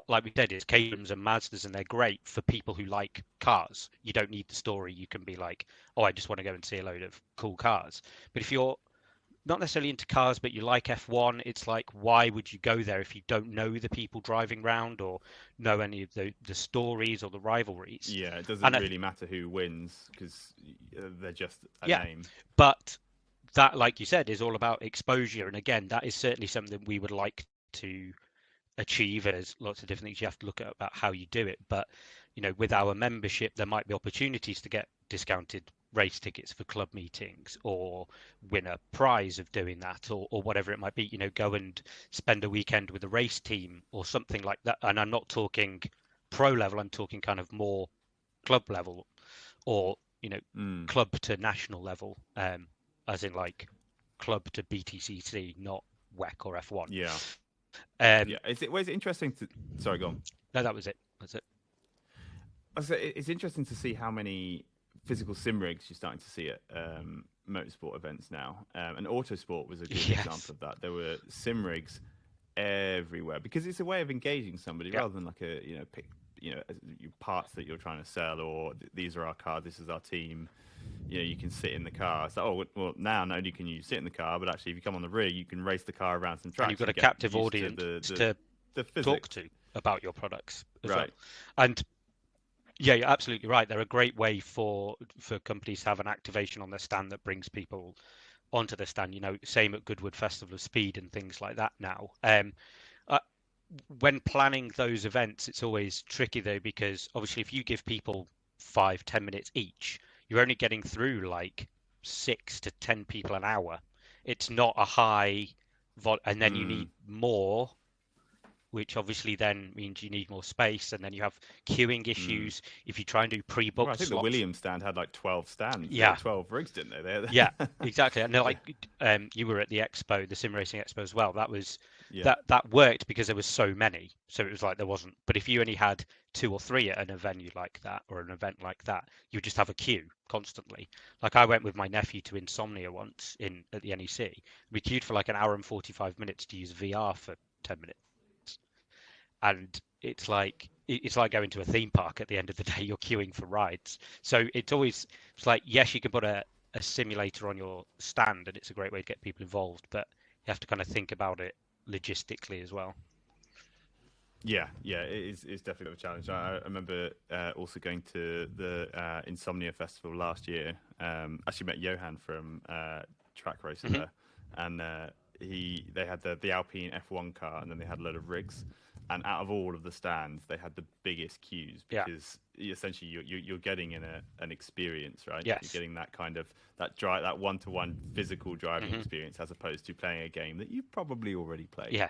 like we said, is Caterhams and Mazdas, and they're great for people who like cars. You don't need the story. You can be like, oh, I just want to go and see a load of cool cars. But if you're not necessarily into cars, but you like F1, it's like, why would you go there if you don't know the people driving around or know any of the stories or the rivalries? Yeah, it doesn't really matter who wins, because they're just a name. But that, like you said, is all about exposure. And again, that is certainly something we would like to achieve. There's lots of different things you have to look at about how you do it. But, with our membership, there might be opportunities to get discounted race tickets for club meetings, or win a prize of doing that, or whatever it might be. Go and spend a weekend with a race team or something like that. And I'm not talking pro level, I'm talking kind of more club level, or club to national level, as in like club to BTCC, not WEC or F1. Yeah. Is it interesting to? Sorry, go on. No, that was it. That's it. It's interesting to see how many physical sim rigs you're starting to see at motorsport events now. And Autosport was a good example of that. There were sim rigs everywhere, because it's a way of engaging somebody rather than like a pick parts that you're trying to sell, or these are our cars, this is our team. You can sit in the car. It's like, oh well, now not only can you sit in the car, but actually if you come on the rig, you can race the car around some tracks. And you've got a captive audience to talk to about your products as well. And yeah, you're absolutely right. They're a great way for companies to have an activation on their stand that brings people onto the stand. Same at Goodwood Festival of Speed and things like that now. When planning those events, it's always tricky though, because obviously if you give people 5-10 minutes each, you're only getting through like 6 to 10 people an hour. It's not a high and then you need more, which obviously then means you need more space, and then you have queuing issues if you try and do pre-booked I think slots. The Williams stand had like 12 stands. Yeah. 12 rigs, didn't they? Yeah, exactly. And like you were at the expo, the Simracing expo as well. That was that worked because there was so many. So it was like there wasn't. But if you only had 2 or 3 at a venue like that, or an event like that, you would just have a queue constantly. Like I went with my nephew to Insomnia once at the NEC. We queued for like an hour and 45 minutes to use VR for 10 minutes. And it's like going to a theme park. At the end of the day, you're queuing for rides. So it's like, yes, you can put a simulator on your stand, and it's a great way to get people involved, but you have to kind of think about it logistically as well. Yeah, it's definitely a challenge. I remember also going to the Insomnia Festival last year. Actually met Johan from Trak Racer there, and they had the Alpine F1 car, and then they had a load of rigs. And out of all of the stands, they had the biggest queues, because essentially you're getting an experience, right? Yes. You're getting that kind of that one-to-one physical driving experience, as opposed to playing a game that you probably already played.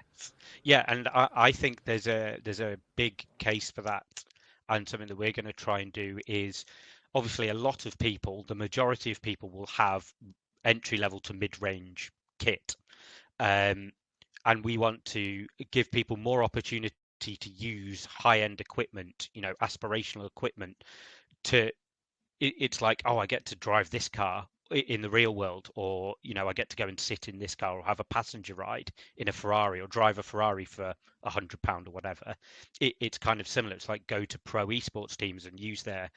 Yeah, and I think there's a big case for that, and something that we're going to try and do is, obviously, a lot of people, the majority of people, will have entry-level to mid-range kit. And we want to give people more opportunity to use high-end equipment, aspirational equipment. It's like, oh, I get to drive this car in the real world, or I get to go and sit in this car, or have a passenger ride in a Ferrari, or drive a Ferrari for £100 or whatever. It's kind of similar. It's like go to pro esports teams and use their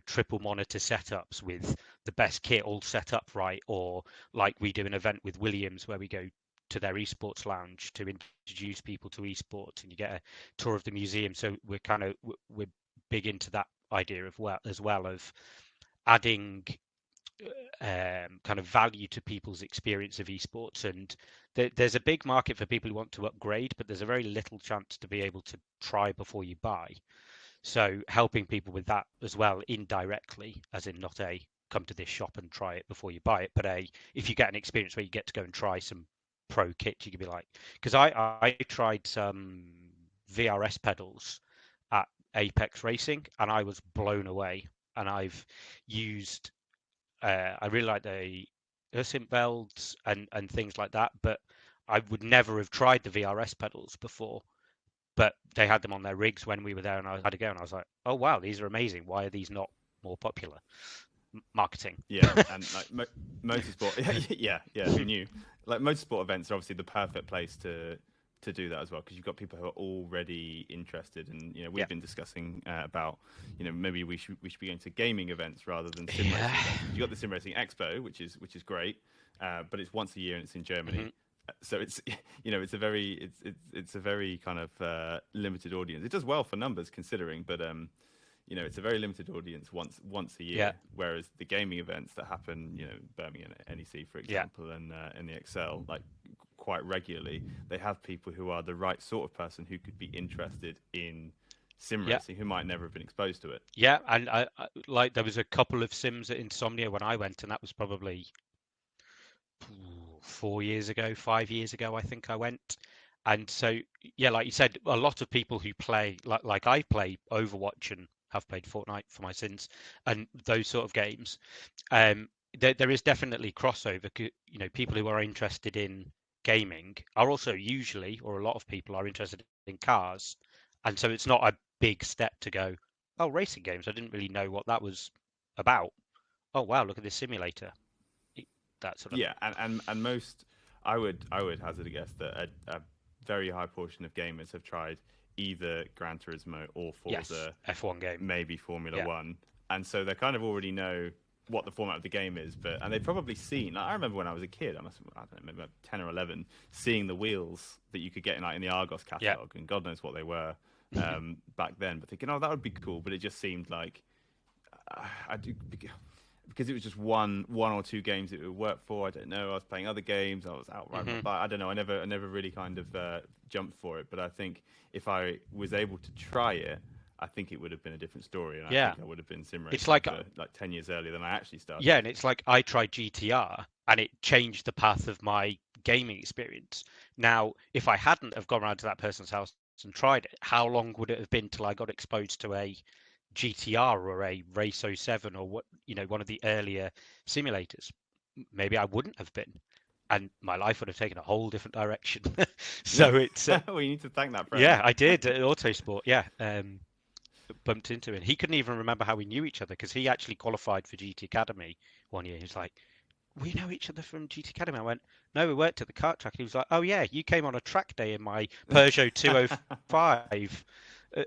triple monitor setups with the best kit all set up right, or like we do an event with Williams where we go to their esports lounge to introduce people to esports, and you get a tour of the museum. So we're big into that idea as well of adding kind of value to people's experience of esports. And there's a big market for people who want to upgrade, but there's a very little chance to be able to try before you buy. So helping people with that as well, indirectly, as in not a come to this shop and try it before you buy it, but if you get an experience where you get to go and try some pro kit, you could be like, because I tried some VRS pedals at Apex Racing and I was blown away. And I've used I really like the Ursinvelds and things like that, but I would never have tried the VRS pedals before. But they had them on their rigs when we were there, and I had to go, and I was like, "Oh wow, these are amazing! Why are these not more popular?" Marketing. Yeah, and like motorsport. yeah, who knew? Like motorsport events are obviously the perfect place to do that as well, because you've got people who are already interested, and we've been discussing about maybe we should be going to gaming events rather than sim racing events. You've got the Sim Racing Expo, which is great, but it's once a year and it's in Germany. Mm-hmm. So it's it's a very kind of limited audience. It does well for numbers considering, but it's a very limited audience once a year. Yeah. Whereas the gaming events that happen, Birmingham NEC for example, and in the Excel, like quite regularly, they have people who are the right sort of person who could be interested in sim racing, who might never have been exposed to it. Yeah, and I like there was a couple of sims at Insomnia when I went, and that was probably 5 years ago, I think I went. And so, yeah, like you said, a lot of people who play, like I play Overwatch and have played Fortnite for my sins, and those sort of games. There is definitely crossover. People who are interested in gaming are also usually, or a lot of people are interested in cars. And so it's not a big step to go, oh, racing games, I didn't really know what that was about. Oh, wow, look at this simulator. That sort of and most I would hazard a guess that a very high portion of gamers have tried either Gran Turismo or Forza, F1 game, maybe Formula One, and so they kind of already know what the format of the game is. And they've probably seen. I remember when I was a kid, I don't know, maybe about 10 or 11, seeing the wheels that you could get in the Argos catalog, and God knows what they were back then. But thinking, oh, that would be cool. But it just seemed like because it was just one or two games it would work for. I don't know. I was playing other games. I was out riding my bike. I don't know. I never really kind of jumped for it. But I think if I was able to try it, I think it would have been a different story. And I think I would have been sim racing it's like 10 years earlier than I actually started. Yeah, and it's like I tried GTR and it changed the path of my gaming experience. Now, if I hadn't have gone around to that person's house and tried it, how long would it have been till I got exposed to a GTR or a Race 07 or one of the earlier simulators? Maybe I wouldn't have been, and my life would have taken a whole different direction. So it's well, you need to thank that friend. Yeah, I did at Autosport. Bumped into him. He couldn't even remember how we knew each other because he actually qualified for GT Academy one year. He was like, we know each other from GT Academy. I went, no, we worked at the kart track. He was like, oh yeah, you came on a track day in my Peugeot 205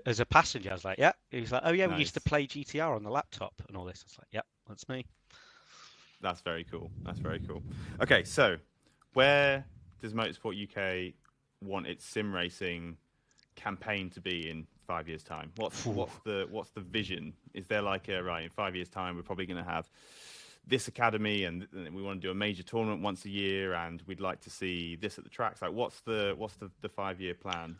as a passenger. I was like, yeah. He was like, oh yeah, nice. We used to play GTR on the laptop and all this. I was like, yeah, that's me. That's very cool. Okay, so where does Motorsport UK want its sim racing campaign to be in 5 years' time? What's the vision? Is there like in 5 years' time we're probably going to have this academy and we want to do a major tournament once a year and we'd like to see this at the tracks? Like what's the 5-year plan?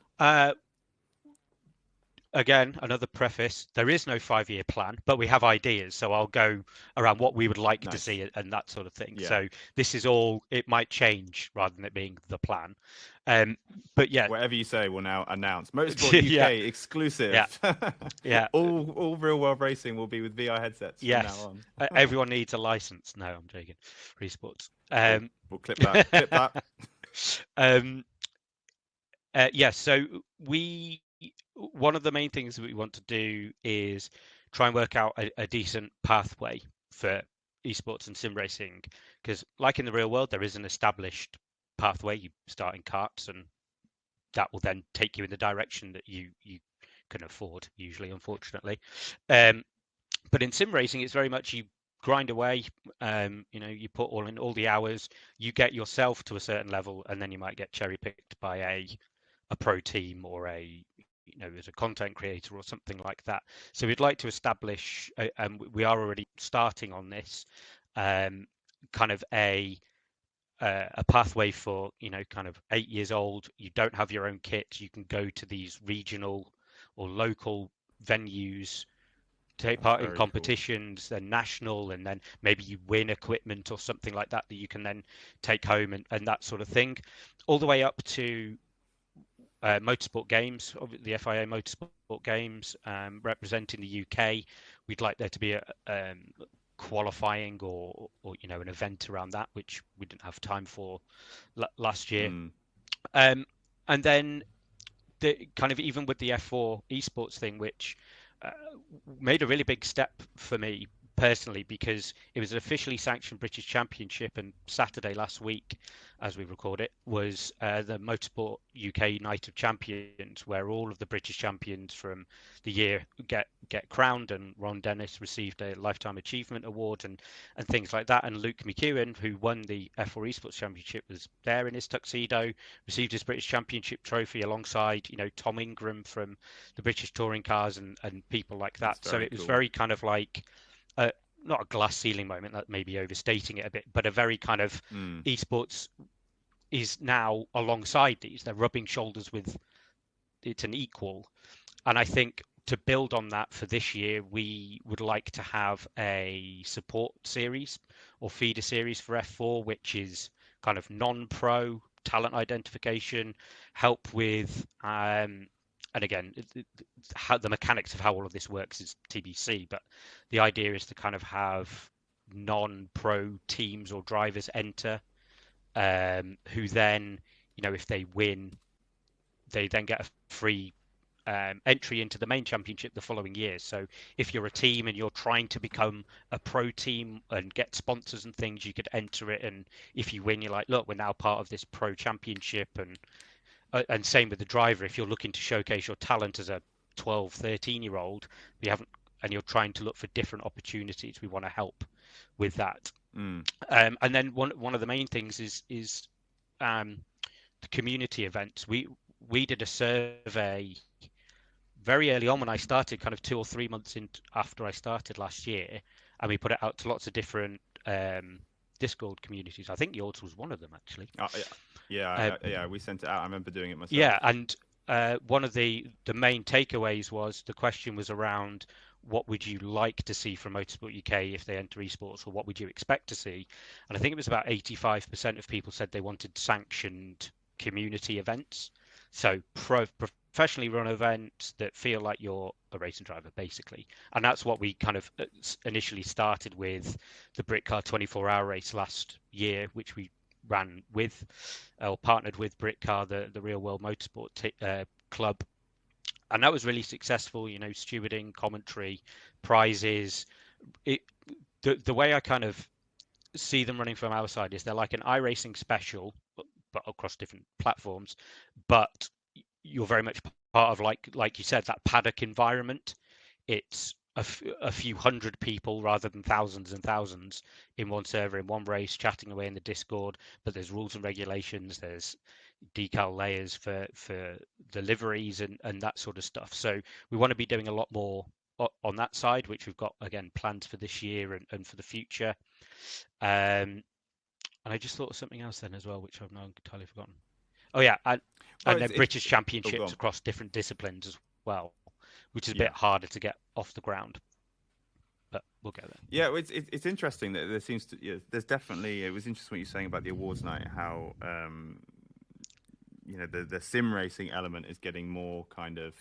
Again, another preface, there is no 5-year plan, but we have ideas. So I'll go around what we would like to see and that sort of thing. Yeah. So this is all, it might change rather than it being the plan. But yeah. Whatever you say, we'll now announce. Motorsport UK exclusive. Yeah. all real world racing will be with VR headsets from now on. Everyone needs a license. No, I'm joking. Esports. We'll clip that. So one of the main things that we want to do is try and work out a decent pathway for esports and sim racing, because like in the real world, there is an established pathway. You start in karts and that will then take you in the direction that you can afford, usually, unfortunately. But in sim racing, it's very much you grind away. You put all the hours, you get yourself to a certain level, and then you might get cherry picked by a pro team or as a content creator or something like that. So we'd like to establish, and we are already starting on this, kind of a pathway for kind of 8 years old. You don't have your own kit. You can go to these regional or local venues, take part in competitions, then national, and then maybe you win equipment or something like that you can then take home and that sort of thing, all the way up to motorsport games, the FIA motorsport games, representing the UK. We'd like there to be a qualifying or an event around that, which we didn't have time for last year. And then the kind of, even with the F4 esports thing, which made a really big step for me personally, because it was an officially sanctioned British Championship, and Saturday last week, as we record it, was the Motorsport UK Night of Champions, where all of the British champions from the year get crowned, and Ron Dennis received a Lifetime Achievement Award and things like that. And Luke McEwen, who won the F4 Esports Championship, was there in his tuxedo, received his British Championship trophy alongside Tom Ingram from the British Touring Cars and people like that. So it was very kind of like not a glass ceiling moment, that may be overstating it a bit, but a very kind of esports is now alongside these. They're rubbing shoulders with, it's an equal. And I think to build on that for this year, we would like to have a support series or feeder series for F4, which is kind of non-pro talent identification, help with and again, how the mechanics of how all of this works is TBC, but the idea is to kind of have non-pro teams or drivers enter, who then, if they win, they then get a free entry into the main championship the following year. So if you're a team and you're trying to become a pro team and get sponsors and things, you could enter it. And if you win, you're like, look, we're now part of this pro championship. And same with the driver. If you're looking to showcase your talent as a 12, 13-year-old, and you're trying to look for different opportunities, we want to help with that. And then one of the main things is the community events. We did a survey very early on when I started, kind of 2 or 3 months after I started last year, and we put it out to lots of different Discord communities. I think yours was one of them, actually. Yeah, we sent it out. I remember doing it myself. Yeah, and one of the main takeaways was, the question was around, what would you like to see from Motorsport UK if they enter esports, or what would you expect to see? And I think it was about 85% of people said they wanted sanctioned community events. So professionally run events that feel like you're a racing driver, basically. And that's what we kind of initially started with the Britcar 24-hour race last year, which we ran with or partnered with Britcar, the Real World Motorsport club, and that was really successful. Stewarding, commentary, prizes. The way I kind of see them running from our side is they're like an iRacing special, but across different platforms. But you're very much part of, like you said, that paddock environment. It's a few hundred people rather than thousands and thousands in one server, in one race, chatting away in the Discord. But there's rules and regulations. There's decal layers for the liveries and that sort of stuff. So we want to be doing a lot more on that side, which we've got, again, plans for this year and for the future. And I just thought of something else then as well, which I've now entirely forgotten. Oh yeah, and then British Championships across different disciplines as well, which is a bit harder to get off the ground, but we'll get there. Yeah, it's interesting that there seems to, there's definitely, it was interesting what you're saying about the awards night, how the sim racing element is getting more kind of,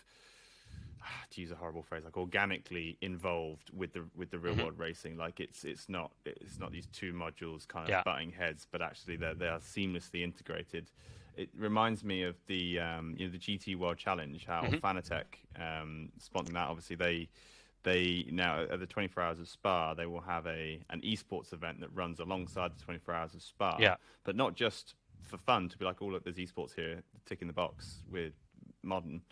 to use a horrible phrase, like organically involved with the real world racing. Like it's not these two modules kind of butting heads, but actually they are seamlessly integrated. It reminds me of the the GT World Challenge, how Fanatec sponsoring that. Obviously they now at the 24 Hours of Spa, they will have an esports event that runs alongside the 24 Hours of Spa. Yeah. But not just for fun, to be like, oh look, there's esports here, ticking the box with modern.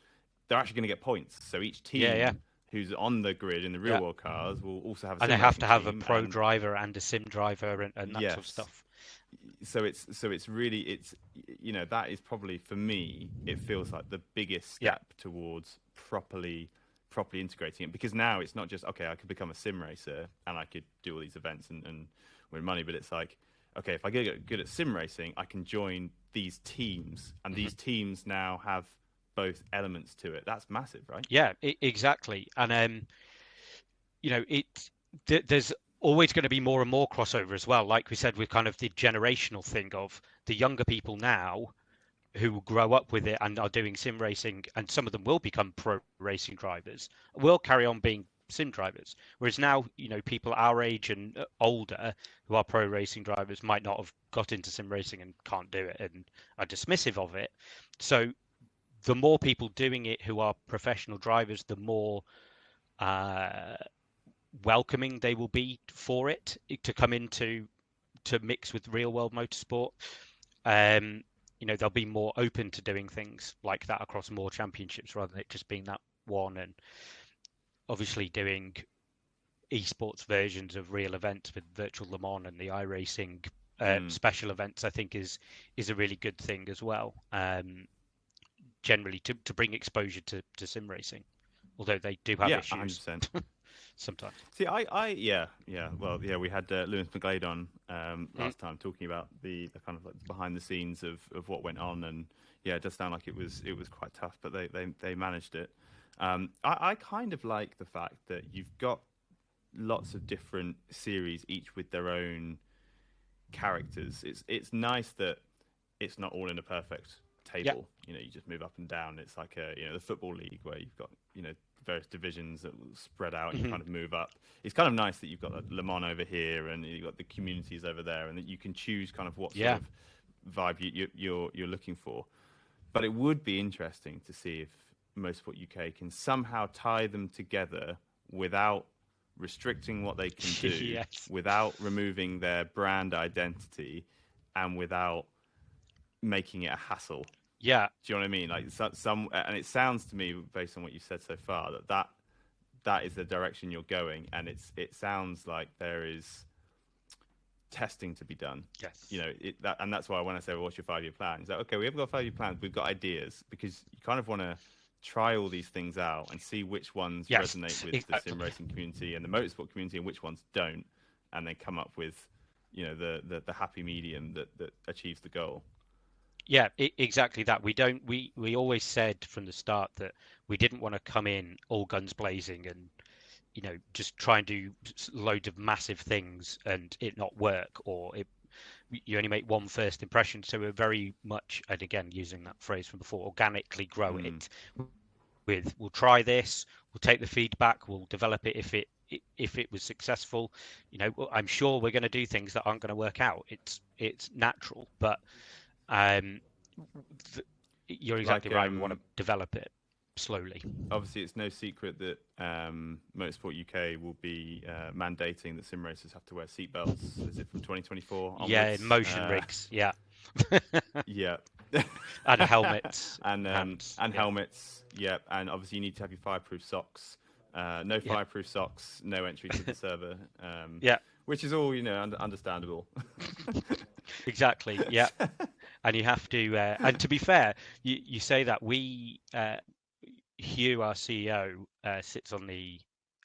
They're actually going to get points. So each team who's on the grid in the real world cars will also have a and sim they have to have a team, pro driver and a sim driver and that sort of stuff. So it's really that is probably, for me, it feels like the biggest step towards properly integrating it, because now it's not just, okay, I could become a sim racer and I could do all these events and win money, but it's like, okay, if I get good at sim racing, I can join these teams, and these teams now have both elements to it. That's massive, right? Yeah, exactly. And there's always going to be more and more crossover as well. Like we said, with kind of the generational thing of the younger people now who grow up with it and are doing sim racing, and some of them will become pro racing drivers, will carry on being sim drivers. Whereas now, people our age and older who are pro racing drivers might not have got into sim racing and can't do it and are dismissive of it. So the more people doing it who are professional drivers, the more welcoming they will be for it to come into to mix with real world motorsport. They'll be more open to doing things like that across more championships rather than it just being that one. And obviously doing esports versions of real events with virtual Le Mans and the iRacing special events, I think is a really good thing as well. Generally to bring exposure to sim racing, although they do have issues 100%. sometimes. See, we had Lewis McGlade on last time talking about the kind of like behind the scenes of what went on, and it does sound like it was quite tough, but they managed it. I kind of like the fact that you've got lots of different series, each with their own characters. It's nice that it's not all in a perfect table. You just move up and down. It's like the football league where you've got various divisions that will spread out and you kind of move up. It's kind of nice that you've got Le Mans over here and you've got the communities over there, and that you can choose kind of what sort of vibe you're looking for. But it would be interesting to see if Motorsport UK can somehow tie them together without restricting what they can do, without removing their brand identity, and without making it a hassle. Yeah. Do you know what I mean? Like and it sounds to me, based on what you've said so far, that is the direction you're going, and it sounds like there is testing to be done. Yes. And that's why when I say, well, what's your 5-year plan? It's like, okay, we haven't got a 5-year plan. We've got ideas, because you kind of want to try all these things out and see which ones resonate with the sim racing community and the motorsport community, and which ones don't, and then come up with the happy medium that achieves the goal. Yeah, exactly that. We always said from the start that we didn't want to come in all guns blazing and just try and do loads of massive things and it not work, or you only make one first impression. So we're very much, and again using that phrase from before, organically grow it. We'll try this, we'll take the feedback, we'll develop it if it was successful. I'm sure we're going to do things that aren't going to work out. It's natural, but you're exactly right. We want to develop it slowly. Obviously, it's no secret that Motorsport UK will be mandating that sim racers have to wear seatbelts. Is it from 2024 onwards? Yeah, motion rigs. Yeah. Yeah. And helmets. and helmets. Yeah. And obviously, you need to have your fireproof socks. No fireproof socks. No entry to the server. Which is all understandable. Exactly. Yeah. And you have to, and to be fair, you say that Hugh, our CEO, sits on the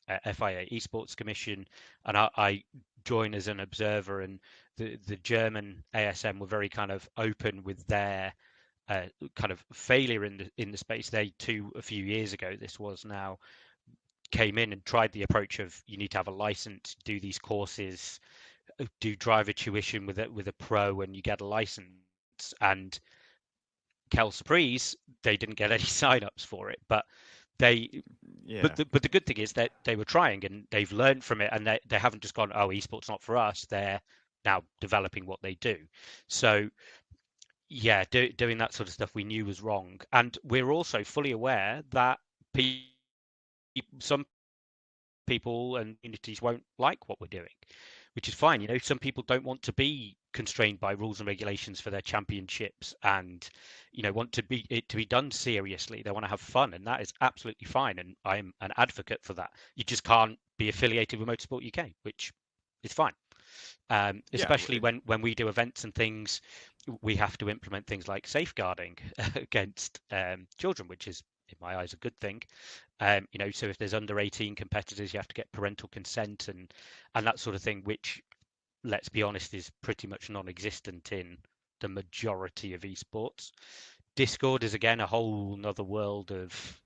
FIA Esports Commission, and I join as an observer. And the German ASM were very kind of open with their kind of failure in the space. They too, a few years ago, this was now, came in and tried the approach of you need to have a license, do these courses, do driver tuition with a pro, and you get a license. And Kel Surprise, they didn't get any sign-ups for it, but but the good thing is that they were trying and they've learned from it, and they haven't just gone, oh, esports not for us. They're now developing what they do. So doing that sort of stuff we knew was wrong, and we're also fully aware that some people and communities won't like what we're doing. which is fine. You know, some people don't want to be constrained by rules and regulations for their championships, and want to be it to be done seriously. They want to have fun, and that is absolutely fine. And I'm an advocate for that. You just can't be affiliated with Motorsport UK, which is fine. Especially when we do events and things, we have to implement things like safeguarding against children, which is in my eyes a good thing. So if there's under 18 competitors, you have to get parental consent and that sort of thing, which, let's be honest, is pretty much non-existent in the majority of esports. Discord is again a whole nother world of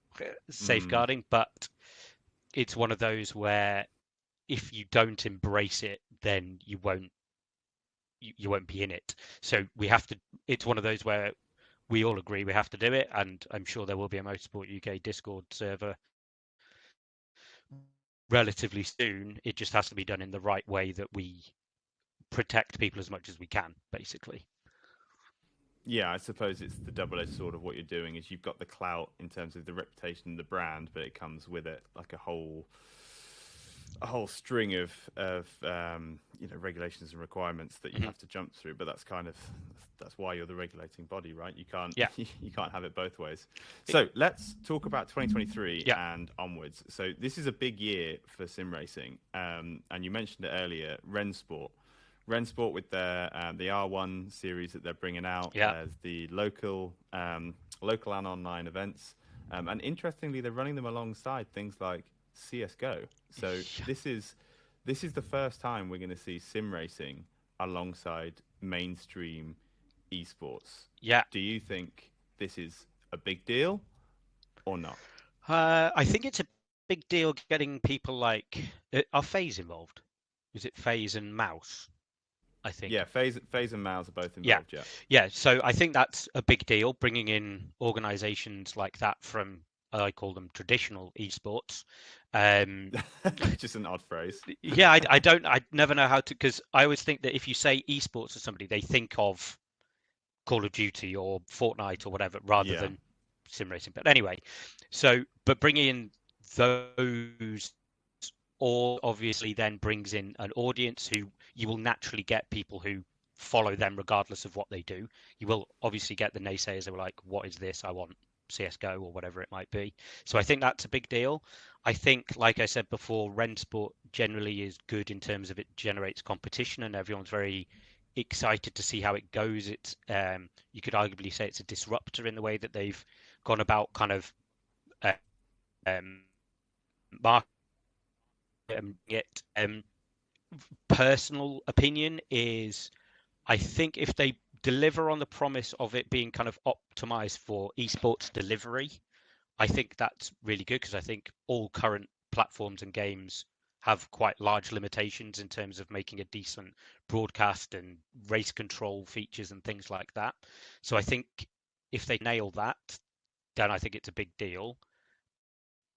safeguarding, but it's one of those where if you don't embrace it, then you won't be in it. So we have to. It's one of those where we all agree we have to do it, and I'm sure there will be a Motorsport UK Discord server relatively soon. It just has to be done in the right way that we protect people as much as we can, basically. Yeah, I suppose it's the double-edged sword of what you're doing is you've got the clout in terms of the reputation of the brand, but it comes with it like a whole string of regulations and requirements that you have to jump through. But that's why you're the regulating body, right? You can't you can't have it both ways. So let's talk about 2023 and onwards. So this is a big year for sim racing, and you mentioned it earlier, Rensport with their the R1 series that they're bringing out. There's the local and online events, and interestingly, they're running them alongside things like CS:GO. So this is the first time we're going to see sim racing alongside mainstream esports. Yeah. Do you think this is a big deal or not? I think it's a big deal getting people like are FaZe involved? Is it FaZe and Mouse? I think. Yeah, FaZe and Mouse are both involved. Yeah. So I think that's a big deal, bringing in organisations like that from, I call them traditional esports. Just an odd phrase. Yeah, I never know how to, because I always think that if you say esports to somebody, they think of Call of Duty or Fortnite or whatever, rather than sim racing. But anyway, but bringing in those all obviously then brings in an audience who you will naturally get people who follow them regardless of what they do. You will obviously get the naysayers who are like, what is this? I want CS:GO or whatever it might be. So I think that's a big deal. I think, like I said before, Rensport generally is good in terms of it generates competition and everyone's very excited to see how it goes. It's you could arguably say it's a disruptor in the way that they've gone about kind of marketing it. Personal opinion is, I think if they deliver on the promise of it being kind of optimized for esports delivery, I think that's really good, because I think all current platforms and games have quite large limitations in terms of making a decent broadcast and race control features and things like that. So I think if they nail that, then I think it's a big deal.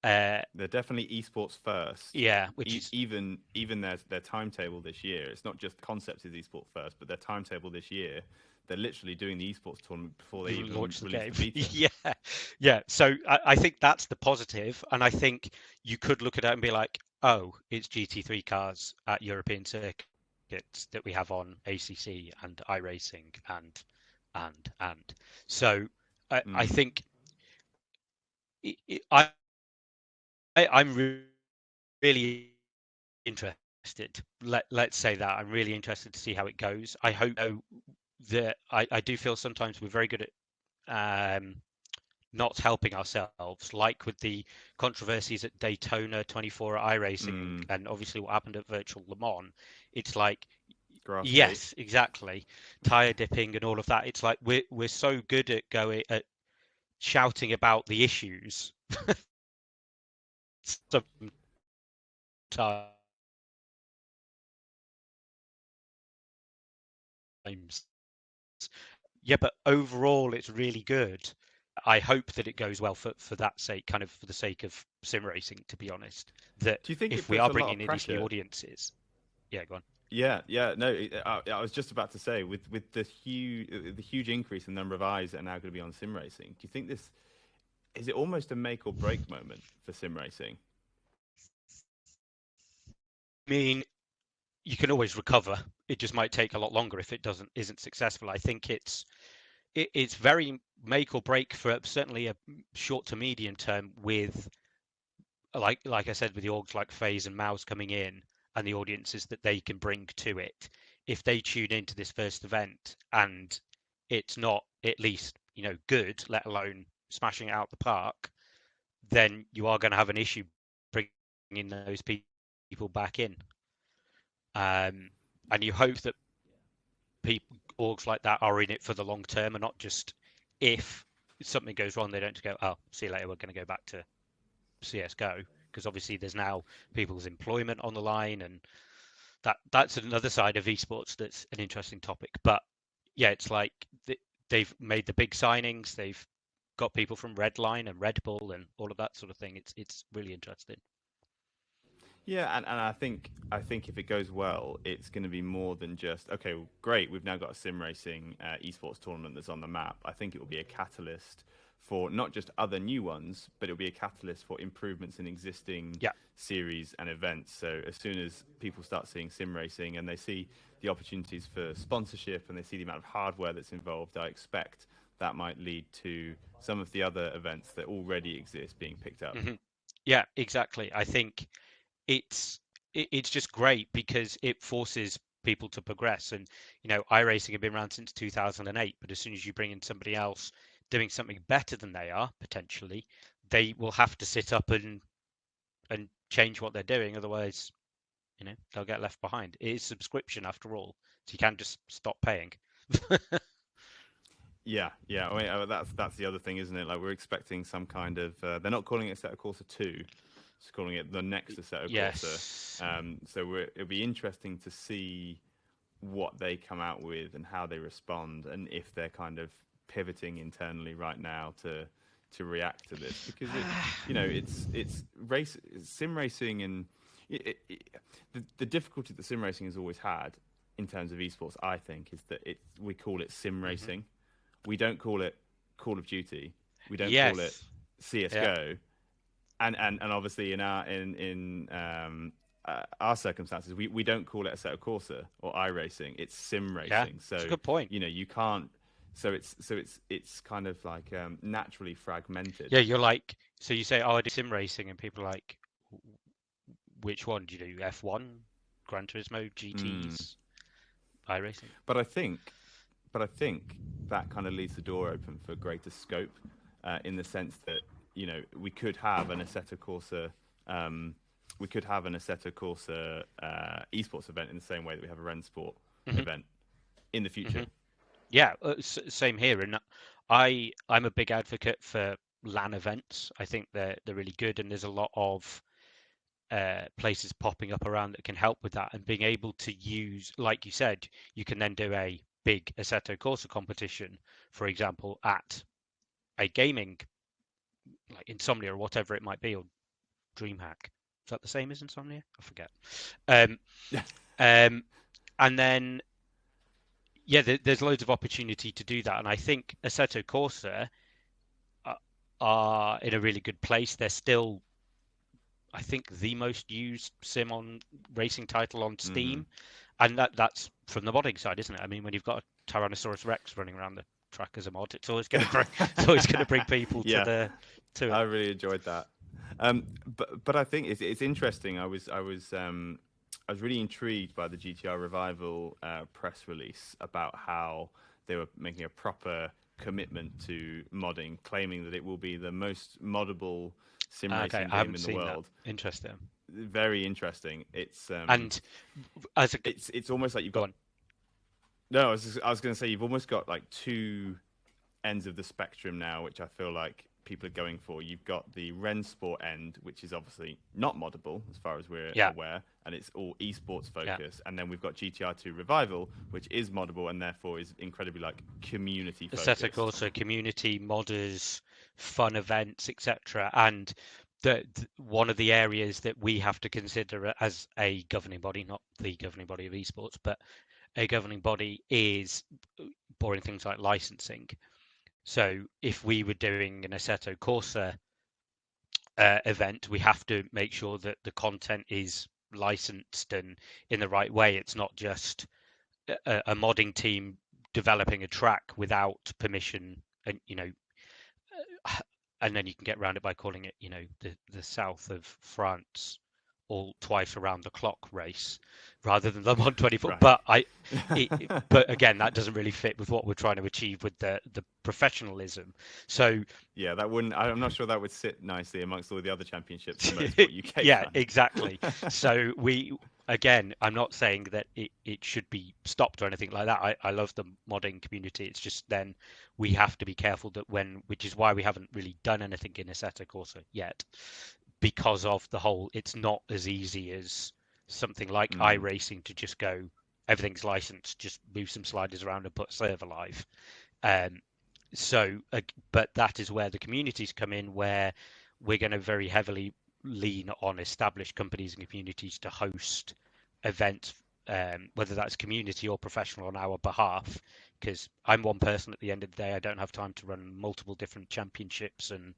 They're definitely esports first. Yeah, which is even their timetable this year. It's not just concept is esports first, but their timetable this year, they're literally doing the esports tournament before they even launch the game. The beta. Yeah. So I think that's the positive, and I think you could look at it and be like, oh, it's GT3 cars at European circuits that we have on ACC and iRacing and. So I think I'm really interested. Let's say that I'm really interested to see how it goes. I hope that I do feel sometimes we're very good at not helping ourselves, like with the controversies at Daytona 24 at iRacing, and obviously what happened at Virtual Le Mans. It's like, yes, exactly, tire dipping and all of that. It's like we're so good at shouting about the issues. Sometimes. Yeah, but overall it's really good. I hope that it goes well for that sake, kind of for the sake of sim racing, to be honest. That do you think if we are bringing in these new audiences, go on. Yeah, no, I was just about to say, with the huge increase in the number of eyes that are now going to be on sim racing, do you think this is it almost a make or break moment for sim racing? I mean, you can always recover. It just might take a lot longer if it isn't successful. I think it's very make or break for certainly a short to medium term with, like I said, with the orgs like FaZe and Mouse coming in and the audiences that they can bring to it. If they tune into this first event and it's not at least, good, let alone smashing it out the park, then you are going to have an issue bringing those people back in. And you hope that orgs like that are in it for the long term and not just if something goes wrong, they don't just go, oh, see you later, we're going to go back to CSGO. Because obviously there's now people's employment on the line, and that's another side of esports that's an interesting topic. But yeah, it's like they've made the big signings, they've got people from Redline and Red Bull and all of that sort of thing. It's really interesting. Yeah, and I think if it goes well, it's going to be more than just, okay, well, great, we've now got a Simracing esports tournament that's on the map. I think it will be a catalyst for not just other new ones, but it'll be a catalyst for improvements in existing series and events. So as soon as people start seeing Simracing and they see the opportunities for sponsorship and they see the amount of hardware that's involved, I expect that might lead to some of the other events that already exist being picked up. Mm-hmm. Yeah, exactly. I think it's just great because it forces people to progress. And iRacing have been around since 2008, but as soon as you bring in somebody else doing something better than they are, potentially, they will have to sit up and change what they're doing. Otherwise, they'll get left behind. It is subscription after all, so you can't just stop paying. Yeah. I mean, that's the other thing, isn't it? Like, we're expecting some kind of they're not calling it Assetto Corsa 2, just calling it the next Assetto Corsa. So it'll be interesting to see what they come out with and how they respond, and if they're kind of pivoting internally right now to react to this, because it's sim racing, and the difficulty that sim racing has always had in terms of esports, I think, is that we call it sim racing. We don't call it Call of Duty. We don't call it CS:GO. And obviously in our circumstances, we don't call it Assetto Corsa or iRacing. It's sim racing. Yeah, so that's a good point. You can't. So it's kind of like naturally fragmented. Yeah, you're like, so you say, oh, I do sim racing, and people are like, which one do you do? F1, Gran Turismo, GTs, iRacing. But I think that kind of leaves the door open for greater scope, in the sense that we could have an Assetto Corsa. We could have an Assetto Corsa esports event in the same way that we have a Rensport event in the future. Yeah, same here. And I'm a big advocate for LAN events. I think they're really good, and there's a lot of places popping up around that can help with that. And being able to use, like you said, you can then do a big Assetto Corsa competition, for example, at a gaming, like Insomnia or whatever it might be, or DreamHack. Is that the same as Insomnia? I forget. And then, there's loads of opportunity to do that. And I think Assetto Corsa are in a really good place. They're still, I think, the most used sim on racing title on Steam. And that's from the modding side, isn't it? I mean, when you've got a Tyrannosaurus Rex running around the track as a mod, it's always going to bring people to it. I really enjoyed that. But I think it's interesting. I was really intrigued by the GTR Revival press release about how they were making a proper commitment to modding, claiming that it will be the most moddable sim racing game in the world. That. Interesting. Very interesting. It's and as it's almost like you've got. No, I was going to say you've almost got like two ends of the spectrum now, which I feel like people are going for. You've got the Rensport end, which is obviously not moddable as far as we're aware, and it's all esports focused. And then we've got GTR2 Revival, which is moddable and therefore is incredibly like community focused. Assetto Corsa, community, modders, fun events, etc. And one of the areas that we have to consider as a governing body, not the governing body of esports, but a governing body, is boring things like licensing. So if we were doing an Assetto Corsa event, we have to make sure that the content is licensed and in the right way. It's not just a modding team developing a track without permission, and and then you can get around it by calling it, the south of France all twice around the clock race rather than the 124. Right. But again, that doesn't really fit with what we're trying to achieve with the professionalism. So yeah, that wouldn't. I'm not sure that would sit nicely amongst all the other championships in Motorsport UK. Yeah, exactly. So again, I'm not saying that it should be stopped or anything like that. I love the modding community. It's just then we have to be careful that which is why we haven't really done anything in Assetto Corsa yet, because of the whole, it's not as easy as something like iRacing to just go, everything's licensed, just move some sliders around and put a server live. But that is where the communities come in, where we're going to very heavily lean on established companies and communities to host events, whether that's community or professional on our behalf, because I'm one person at the end of the day. I don't have time to run multiple different championships and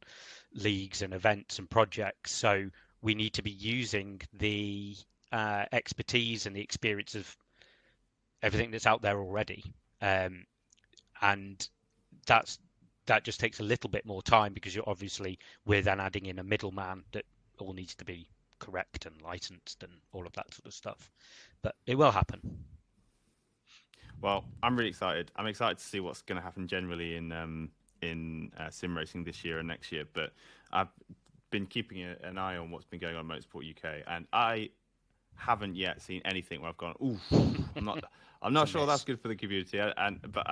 leagues and events and projects. So we need to be using the expertise and the experience of everything that's out there already. And that just takes a little bit more time, because we're then adding in a middleman that all needs to be correct and licensed and all of that sort of stuff. But it will happen. Well, I'm really excited. I'm excited to see what's going to happen generally in sim racing this year and next year. But I've been keeping an eye on what's been going on in Motorsport UK, and I haven't yet seen anything where I've gone, ooh, I'm not sure that's good for the community. But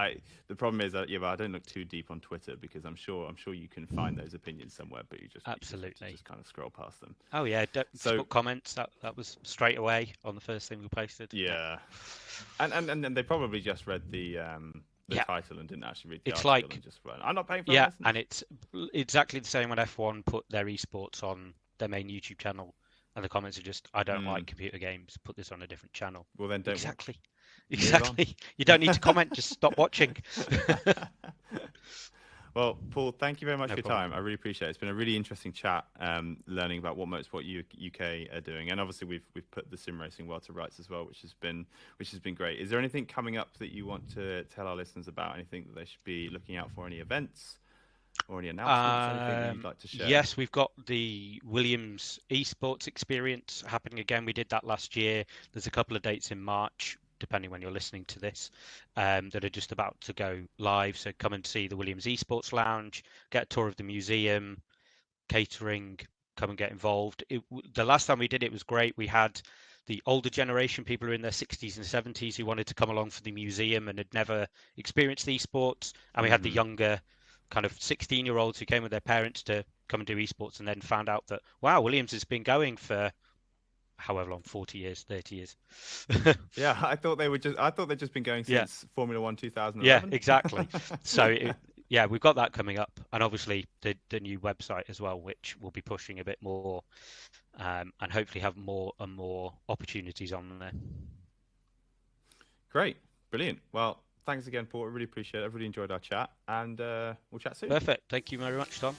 the problem is that I don't look too deep on Twitter, because I'm sure you can find those opinions somewhere, but you just kind of scroll past them. Oh yeah, so comments that was straight away on the first thing we posted. Yeah, and they probably just read the title and didn't actually read the it's article. Like, and just I'm not paying for yeah, license. And it's exactly the same when F1 put their esports on their main YouTube channel, and the comments are just, I don't like computer games, put this on a different channel. Well, then don't. Exactly. You don't need to comment, just stop watching. Well, Paul, thank you very much for your time. I really appreciate it. It's been a really interesting chat, learning about what Motorsport UK are doing, and obviously we've put the sim racing world to rights as well, which has been great. Is there anything coming up that you want to tell our listeners about? Anything that they should be looking out for? Any events or any announcements? Anything that you'd like to share? Yes, we've got the Williams Esports experience happening again. We did that last year. There's a couple of dates in March, depending when you're listening to this, that are just about to go live. So come and see the Williams Esports Lounge, get a tour of the museum, catering, come and get involved. The last time we did it was great. We had the older generation, people who are in their 60s and 70s, who wanted to come along for the museum and had never experienced esports. And we had the younger kind of 16-year-olds who came with their parents to come and do esports, and then found out that, wow, Williams has been going for however long, 40 years, 30 years. Yeah, I thought they'd just been going since Formula 1 2011. Yeah, exactly. So we've got that coming up, and obviously the new website as well, which will be pushing a bit more, and hopefully have more and more opportunities on there. Great, brilliant. Well, thanks again, Paul. I really appreciate it. I really enjoyed our chat, and we'll chat soon. Perfect. Thank you very much, Tom.